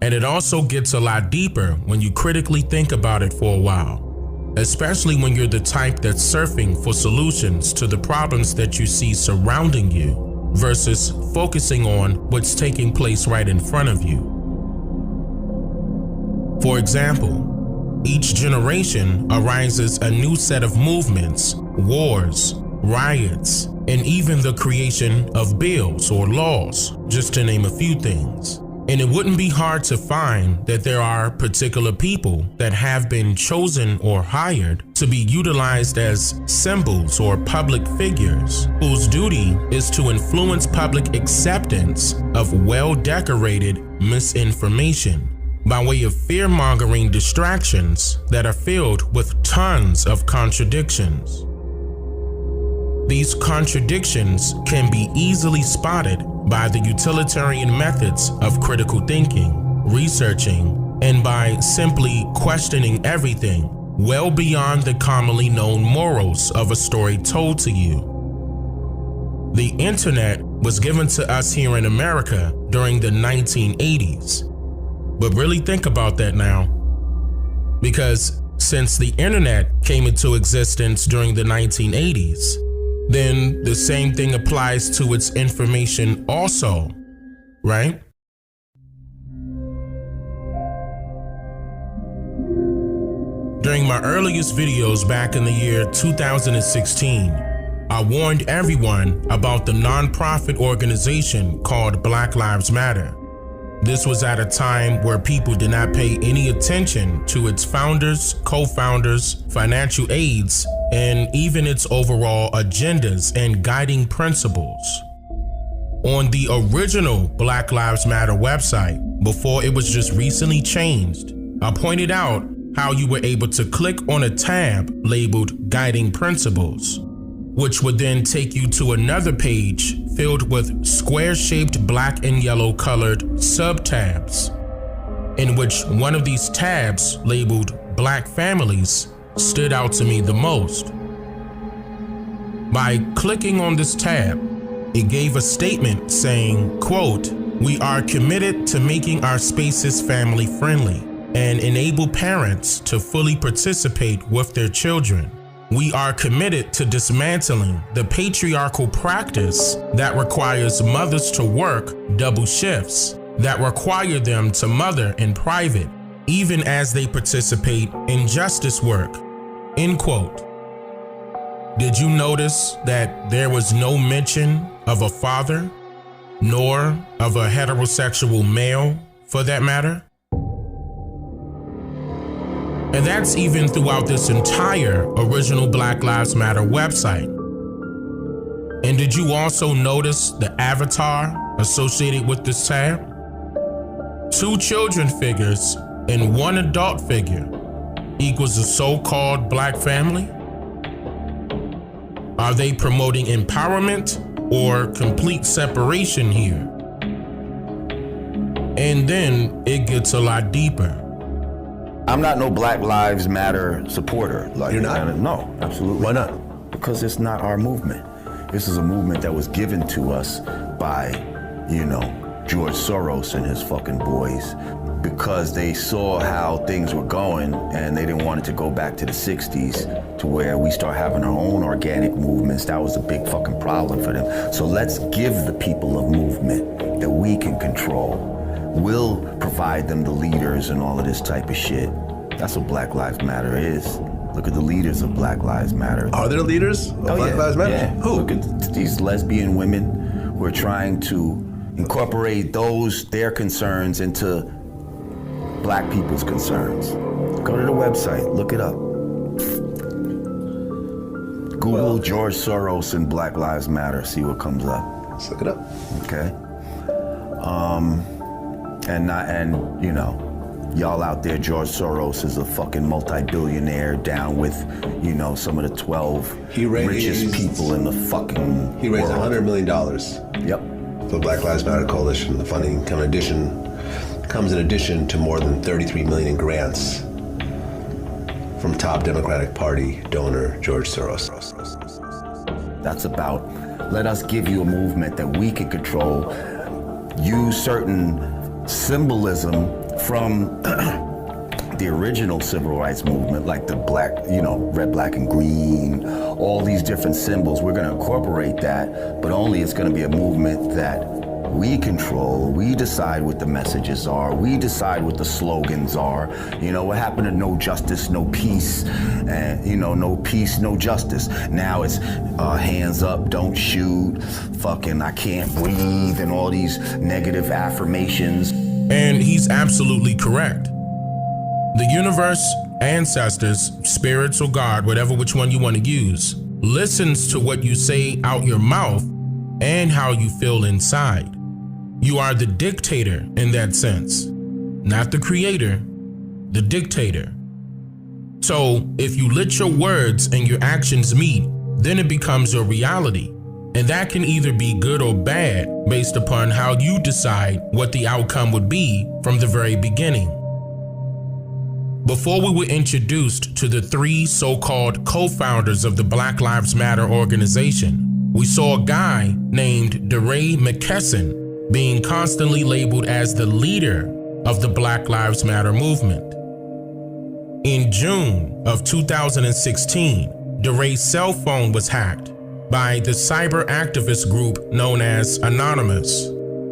and it also gets a lot deeper when you critically think about it for a while, especially when you're the type that's surfing for solutions to the problems that you see surrounding you versus focusing on what's taking place right in front of you. For example, each generation arises a new set of movements, wars, riots, and even the creation of bills or laws, just to name a few things. And it wouldn't be hard to find that there are particular people that have been chosen or hired to be utilized as symbols or public figures whose duty is to influence public acceptance of well-decorated misinformation by way of fear-mongering distractions that are filled with tons of contradictions. These contradictions can be easily spotted by the utilitarian methods of critical thinking, researching, and by simply questioning everything well beyond the commonly known morals of a story told to you. The internet was given to us here in America during the 1980s. But really think about that now, because since the internet came into existence during the 1980s, then the same thing applies to its information also, right? During my earliest videos back in the year 2016, I warned everyone about the nonprofit organization called Black Lives Matter. This was at a time where people did not pay any attention to its founders, co-founders, financial aids, and even its overall agendas and guiding principles. On the original Black Lives Matter website, before it was just recently changed, I pointed out how you were able to click on a tab labeled Guiding Principles, which would then take you to another page filled with square-shaped black and yellow colored sub-tabs, in which one of these tabs labeled Black Families stood out to me the most. By clicking on this tab, it gave a statement saying, quote, "We are committed to making our spaces family-friendly and enable parents to fully participate with their children. We are committed to dismantling the patriarchal practice that requires mothers to work double shifts, that require them to mother in private, even as they participate in justice work." End quote. Did you notice that there was no mention of a father, nor of a heterosexual male for that matter? And that's even throughout this entire original Black Lives Matter website. And did you also notice the avatar associated with this tab? 2 children figures and 1 adult figure equals a so-called black family? Are they promoting empowerment or complete separation here? And then it gets a lot deeper. I'm not no Black Lives Matter supporter. You're not? No, absolutely. Why not? Because it's not our movement. This is a movement that was given to us by, George Soros and his fucking boys, because they saw how things were going and they didn't want it to go back to the 60s to where we start having our own organic movements. That was a big fucking problem for them. So let's give the people a movement that we can control. We'll provide them the leaders and all of this type of shit. That's what Black Lives Matter is. Look at the leaders of Black Lives Matter. Are there leaders of Black Lives Matter? Yeah. Who? Look at these lesbian women who are trying to incorporate their concerns into Black people's concerns. Go to the website, look it up. Google George Soros and Black Lives Matter, see what comes up. Let's look it up. Okay. And you know, y'all out there, George Soros is a fucking multi-billionaire down with, you know, some of the 12 richest people in the fucking He raised world. $100 million. Yep. For the Black Lives Matter Coalition. The funding comes in addition to more than 33 million in grants from top Democratic Party donor George Soros. That's about, let us give you a movement that we can control, use certain symbolism from the original civil rights movement, like the black, you know, red, black, and green, all these different symbols. We're gonna incorporate that, but only it's gonna be a movement that we control. We decide what the messages are. We decide what the slogans are. You know, what happened to no justice, no peace, and, you know, no peace, no justice. Now it's hands up, don't shoot, fucking I can't breathe, and all these negative affirmations. And he's absolutely correct. The universe, ancestors, spirits, or God, whatever which one you want to use, listens to what you say out your mouth and how you feel inside. You are the dictator in that sense, not the creator, the dictator. So if you let your words and your actions meet, then it becomes your reality. And that can either be good or bad based upon how you decide what the outcome would be from the very beginning. Before we were introduced to the 3 so-called co-founders of the Black Lives Matter organization, we saw a guy named DeRay McKesson being constantly labeled as the leader of the Black Lives Matter movement. In June of 2016, DeRay's cell phone was hacked by the cyber activist group known as Anonymous,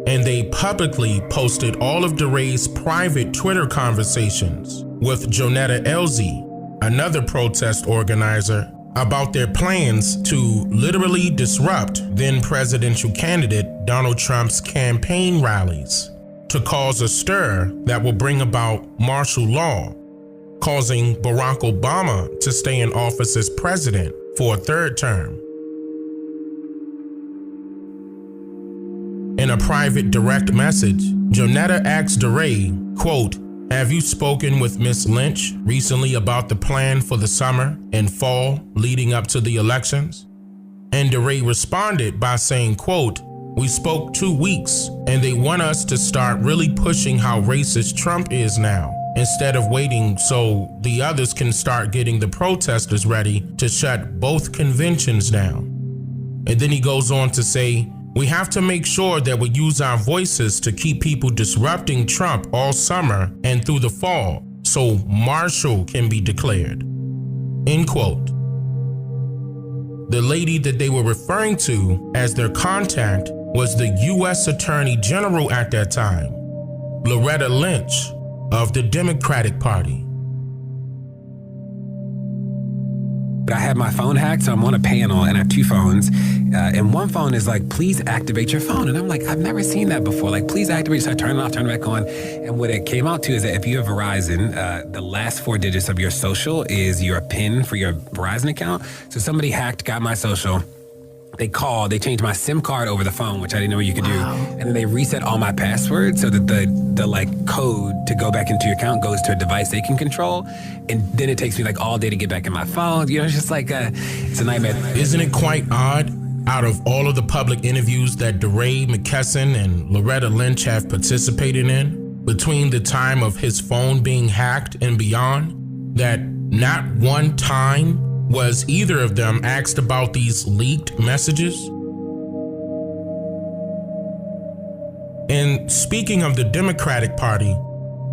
and they publicly posted all of DeRay's private Twitter conversations with Jonetta Elzie, another protest organizer, about their plans to literally disrupt then presidential candidate Donald Trump's campaign rallies to cause a stir that will bring about martial law, causing Barack Obama to stay in office as president for a 3rd term. In a private direct message, Jonetta asked DeRay, quote, "Have you spoken with Ms. Lynch recently about the plan for the summer and fall leading up to the elections?" And DeRay responded by saying, quote, "We spoke 2 weeks and they want us to start really pushing how racist Trump is now, instead of waiting so the others can start getting the protesters ready to shut both conventions down." And then he goes on to say, "We have to make sure that we use our voices to keep people disrupting Trump all summer and through the fall so martial can be declared." End quote. The lady that they were referring to as their contact was the U.S. Attorney General at that time, Loretta Lynch of the Democratic Party. I had my phone hacked, so I'm on a panel and I have 2 phones. And one phone is like, "Please activate your phone." And I'm like, I've never seen that before. Like, please activate. So I turn it off, turn it back on. And what it came out to is that if you have Verizon, the last 4 digits of your social is your PIN for your Verizon account. So somebody hacked, got my social. They called, they changed my SIM card over the phone, which I didn't know you could do. And then they reset all my passwords so that the like code to go back into your account goes to a device they can control. And then it takes me like all day to get back in my phone. You know, it's just like, it's a nightmare. Isn't it quite odd? Out of all of the public interviews that DeRay McKesson and Loretta Lynch have participated in, between the time of his phone being hacked and beyond, that not one time was either of them asked about these leaked messages? And speaking of the Democratic Party,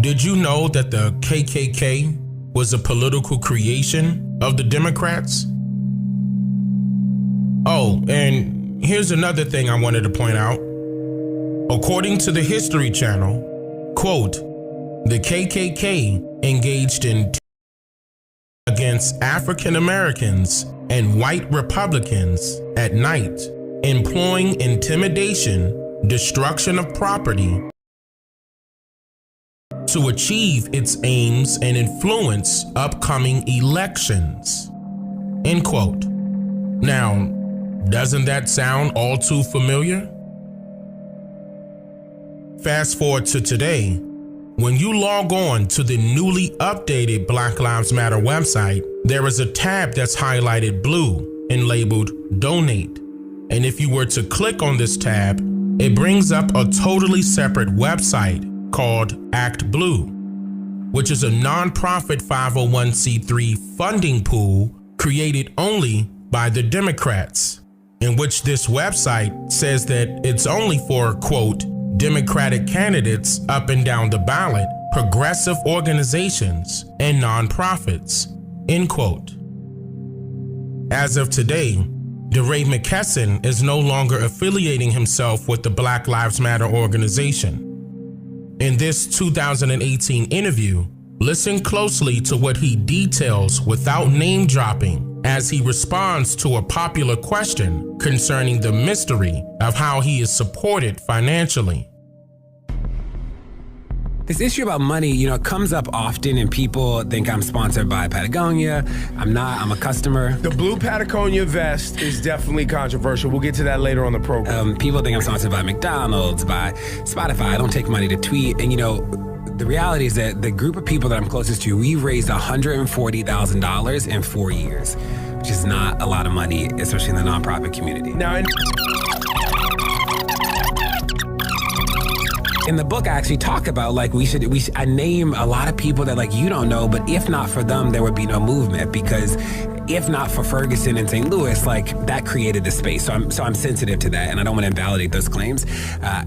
did you know that the KKK was a political creation of the Democrats? Oh, and here's another thing I wanted to point out. According to the History Channel, quote, the KKK engaged in against African Americans and white Republicans at night, employing intimidation, destruction of property to achieve its aims and influence upcoming elections. End quote. Now, doesn't that sound all too familiar? Fast forward to today. When you log on to the newly updated Black Lives Matter website, there is a tab that's highlighted blue and labeled Donate. And if you were to click on this tab, it brings up a totally separate website called Act Blue, which is a nonprofit 501c3 funding pool created only by the Democrats, in which this website says that it's only for, quote, Democratic candidates up and down the ballot, progressive organizations, and nonprofits, end quote. As of today, DeRay McKesson is no longer affiliating himself with the Black Lives Matter organization. In this 2018 interview, listen closely to what he details without name dropping as he responds to a popular question concerning the mystery of how he is supported financially. This issue about money, comes up often, and people think I'm sponsored by Patagonia. I'm not. I'm a customer. The blue Patagonia vest is definitely controversial. We'll get to that later on the program. People think I'm sponsored by McDonald's, by Spotify. I don't take money to tweet. And, the reality is that the group of people that I'm closest to, we've raised $140,000 in 4 years, which is not a lot of money, especially in the nonprofit community. Now, in the book, I actually talk about I name a lot of people that you don't know, but if not for them, there would be no movement, because if not for Ferguson and St. Louis, that created the space. So I'm sensitive to that, and I don't want to invalidate those claims.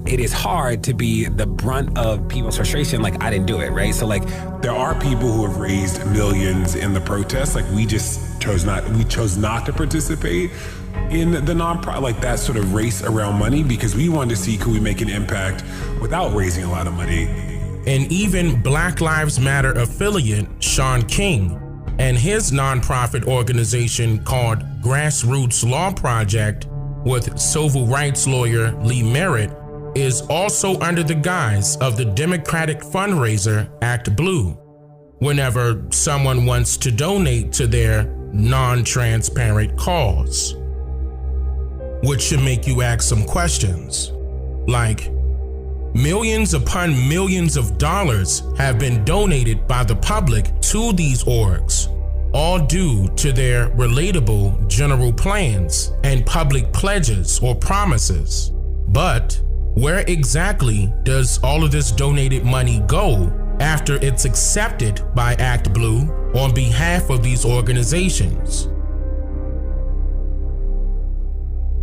It is hard to be the brunt of people's frustration. I didn't do it, right? So there are people who have raised millions in the protests. We just chose not to participate in the nonprofit, that sort of race around money, because we wanted to see, could we make an impact without raising a lot of money? And even Black Lives Matter affiliate Shaun King and his nonprofit organization called Grassroots Law Project with civil rights lawyer Lee Merritt is also under the guise of the Democratic fundraiser Act Blue whenever someone wants to donate to their non-transparent cause. Which should make you ask some questions, like, millions upon millions of dollars have been donated by the public to these orgs, all due to their relatable general plans and public pledges or promises. But where exactly does all of this donated money go after it's accepted by Act Blue on behalf of these organizations?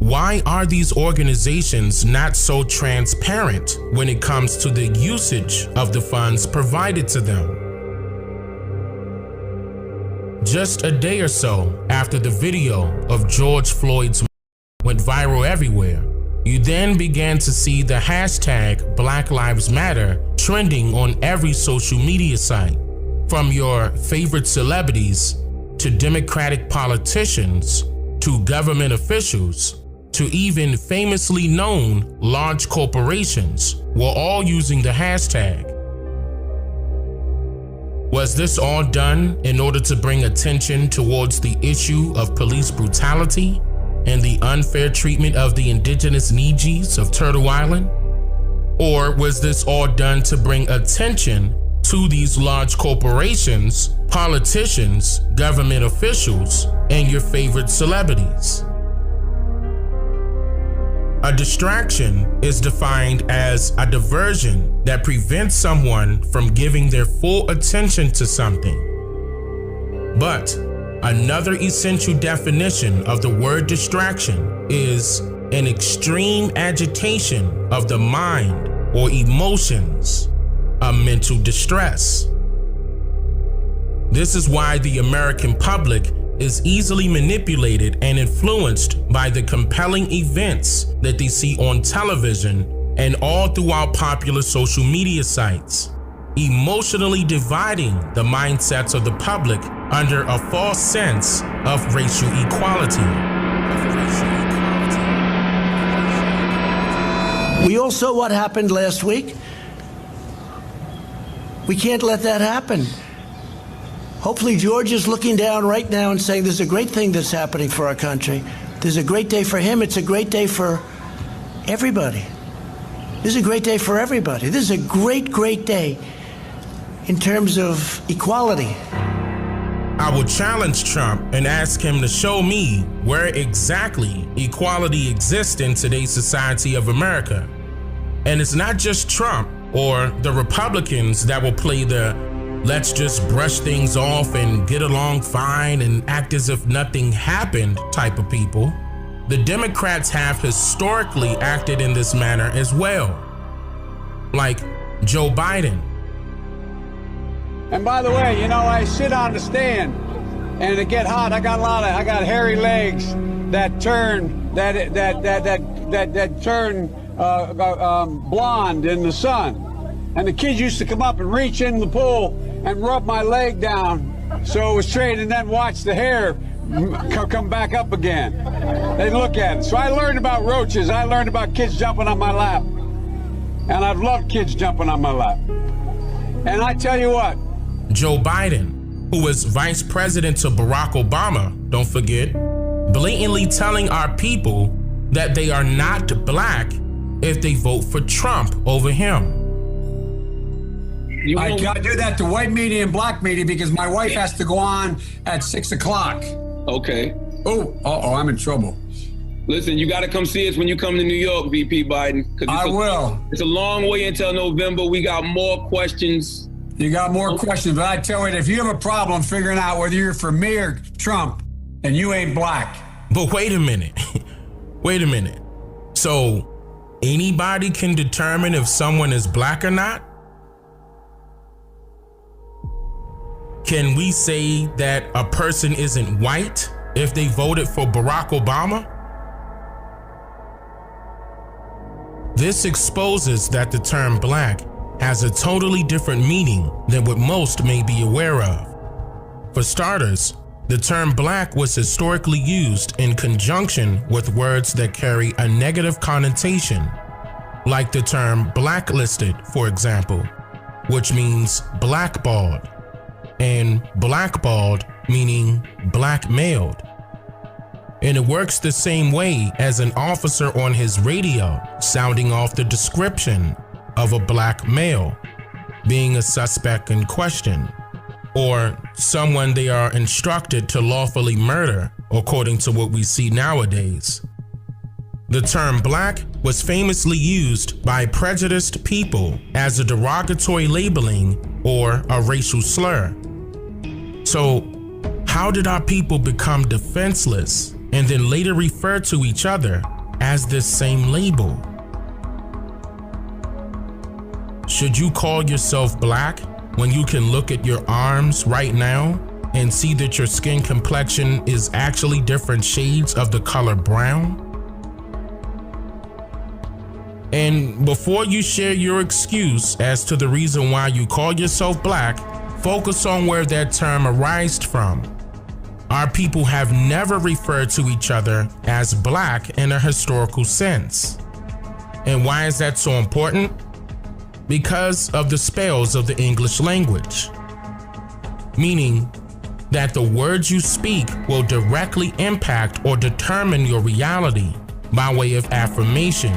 Why are these organizations not so transparent when it comes to the usage of the funds provided to them? Just a day or so after the video of George Floyd's went viral everywhere, you then began to see the hashtag Black Lives Matter trending on every social media site, from your favorite celebrities to Democratic politicians to government officials to even famously known large corporations were all using the hashtag. Was this all done in order to bring attention towards the issue of police brutality and the unfair treatment of the indigenous Nijis of Turtle Island? Or was this all done to bring attention to these large corporations, politicians, government officials, and your favorite celebrities? A distraction is defined as a diversion that prevents someone from giving their full attention to something. But another essential definition of the word distraction is an extreme agitation of the mind or emotions, a mental distress. This is why the American public is easily manipulated and influenced by the compelling events that they see on television and all throughout popular social media sites, emotionally dividing the mindsets of the public under a false sense of racial equality. We all saw what happened last week. We can't let that happen. Hopefully George is looking down right now and saying there's a great thing that's happening for our country. There's a great day for him. It's a great day for everybody. This is a great day for everybody. This is a great, great day in terms of equality. I will challenge Trump and ask him to show me where exactly equality exists in today's society of America. And it's not just Trump or the Republicans that will play the let's just brush things off and get along fine and act as if nothing happened type of people. The Democrats have historically acted in this manner as well. Like Joe Biden. And by the way, you know, I sit on the stand and it get hot. I got hairy legs that turn blonde in the sun. And the kids used to come up and reach in the pool and rub my leg down so it was straight, and then watch the hair come back up again. They look at it. So I learned about roaches. I learned about kids jumping on my lap. And I've loved kids jumping on my lap. And I tell you what. Joe Biden, who was vice president to Barack Obama, don't forget, blatantly telling our people that they are not black if they vote for Trump over him. I gotta do that to white media and black media because my wife has to go on at 6 o'clock. Okay. I'm in trouble. Listen, you got to come see us when you come to New York, VP Biden. I will. It's a long way until November. We got more questions. You got more questions, but I tell you, if you have a problem figuring out whether you're for me or Trump, and you ain't black. But wait a minute. Wait a minute. So anybody can determine if someone is black or not? Can we say that a person isn't white if they voted for Barack Obama? This exposes that the term black has a totally different meaning than what most may be aware of. For starters, the term black was historically used in conjunction with words that carry a negative connotation, like the term blacklisted, for example, which means blackballed, and blackballed meaning blackmailed. And it works the same way as an officer on his radio sounding off the description of a black male being a suspect in question, or someone they are instructed to lawfully murder, according to what we see nowadays. The term black was famously used by prejudiced people as a derogatory labeling or a racial slur. So, how did our people become defenseless and then later refer to each other as this same label? Should you call yourself black when you can look at your arms right now and see that your skin complexion is actually different shades of the color brown? And before you share your excuse as to the reason why you call yourself black, focus on where that term arises from. Our people have never referred to each other as black in a historical sense. And why is that so important? Because of the spells of the English language. Meaning that the words you speak will directly impact or determine your reality by way of affirmation.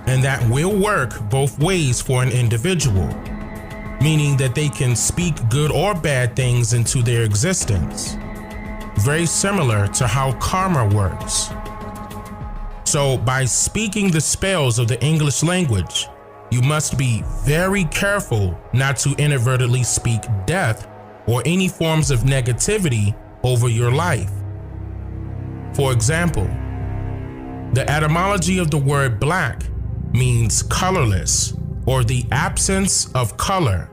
And that will work both ways for an individual, meaning that they can speak good or bad things into their existence. Very similar to how karma works. So by speaking the spells of the English language, you must be very careful not to inadvertently speak death or any forms of negativity over your life. For example, the etymology of the word black means colorless or the absence of color,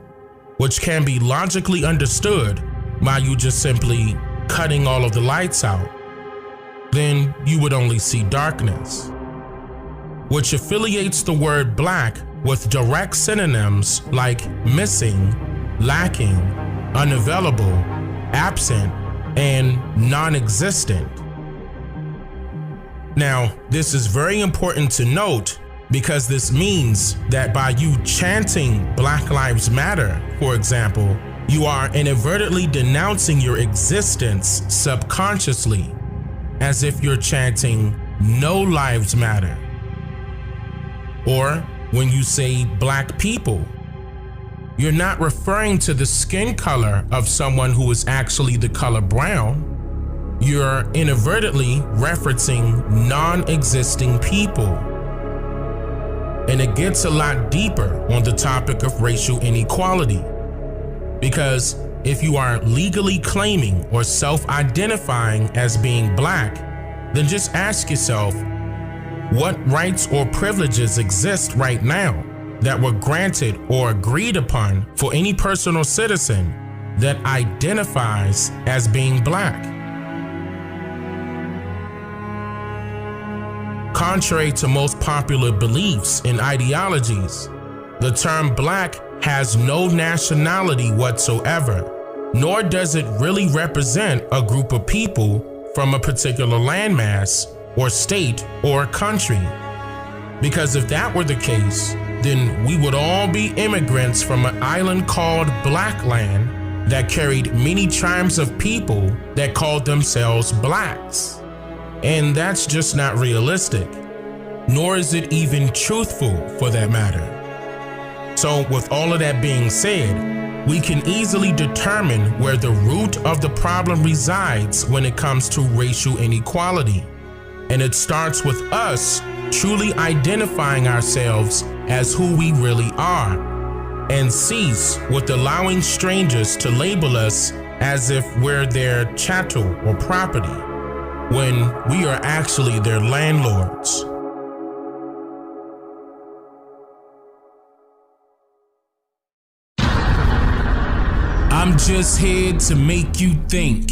which can be logically understood by you just simply cutting all of the lights out. Then you would only see darkness, which affiliates the word black with direct synonyms like missing, lacking, unavailable, absent, and non-existent. Now, this is very important to note because this means that by you chanting Black Lives Matter, for example, you are inadvertently denouncing your existence subconsciously, as if you're chanting No Lives Matter. Or when you say black people, you're not referring to the skin color of someone who is actually the color brown. You're inadvertently referencing non-existing people. And it gets a lot deeper on the topic of racial inequality. Because if you are legally claiming or self-identifying as being black, then just ask yourself, what rights or privileges exist right now that were granted or agreed upon for any person or citizen that identifies as being black? Contrary to most popular beliefs and ideologies, the term black has no nationality whatsoever, nor does it really represent a group of people from a particular landmass or state or country. Because if that were the case, then we would all be immigrants from an island called Black Land that carried many tribes of people that called themselves blacks. And that's just not realistic, nor is it even truthful for that matter. So with all of that being said, we can easily determine where the root of the problem resides when it comes to racial inequality. And it starts with us truly identifying ourselves as who we really are, and cease with allowing strangers to label us as if we're their chattel or property, when we are actually their landlords. I'm just here to make you think.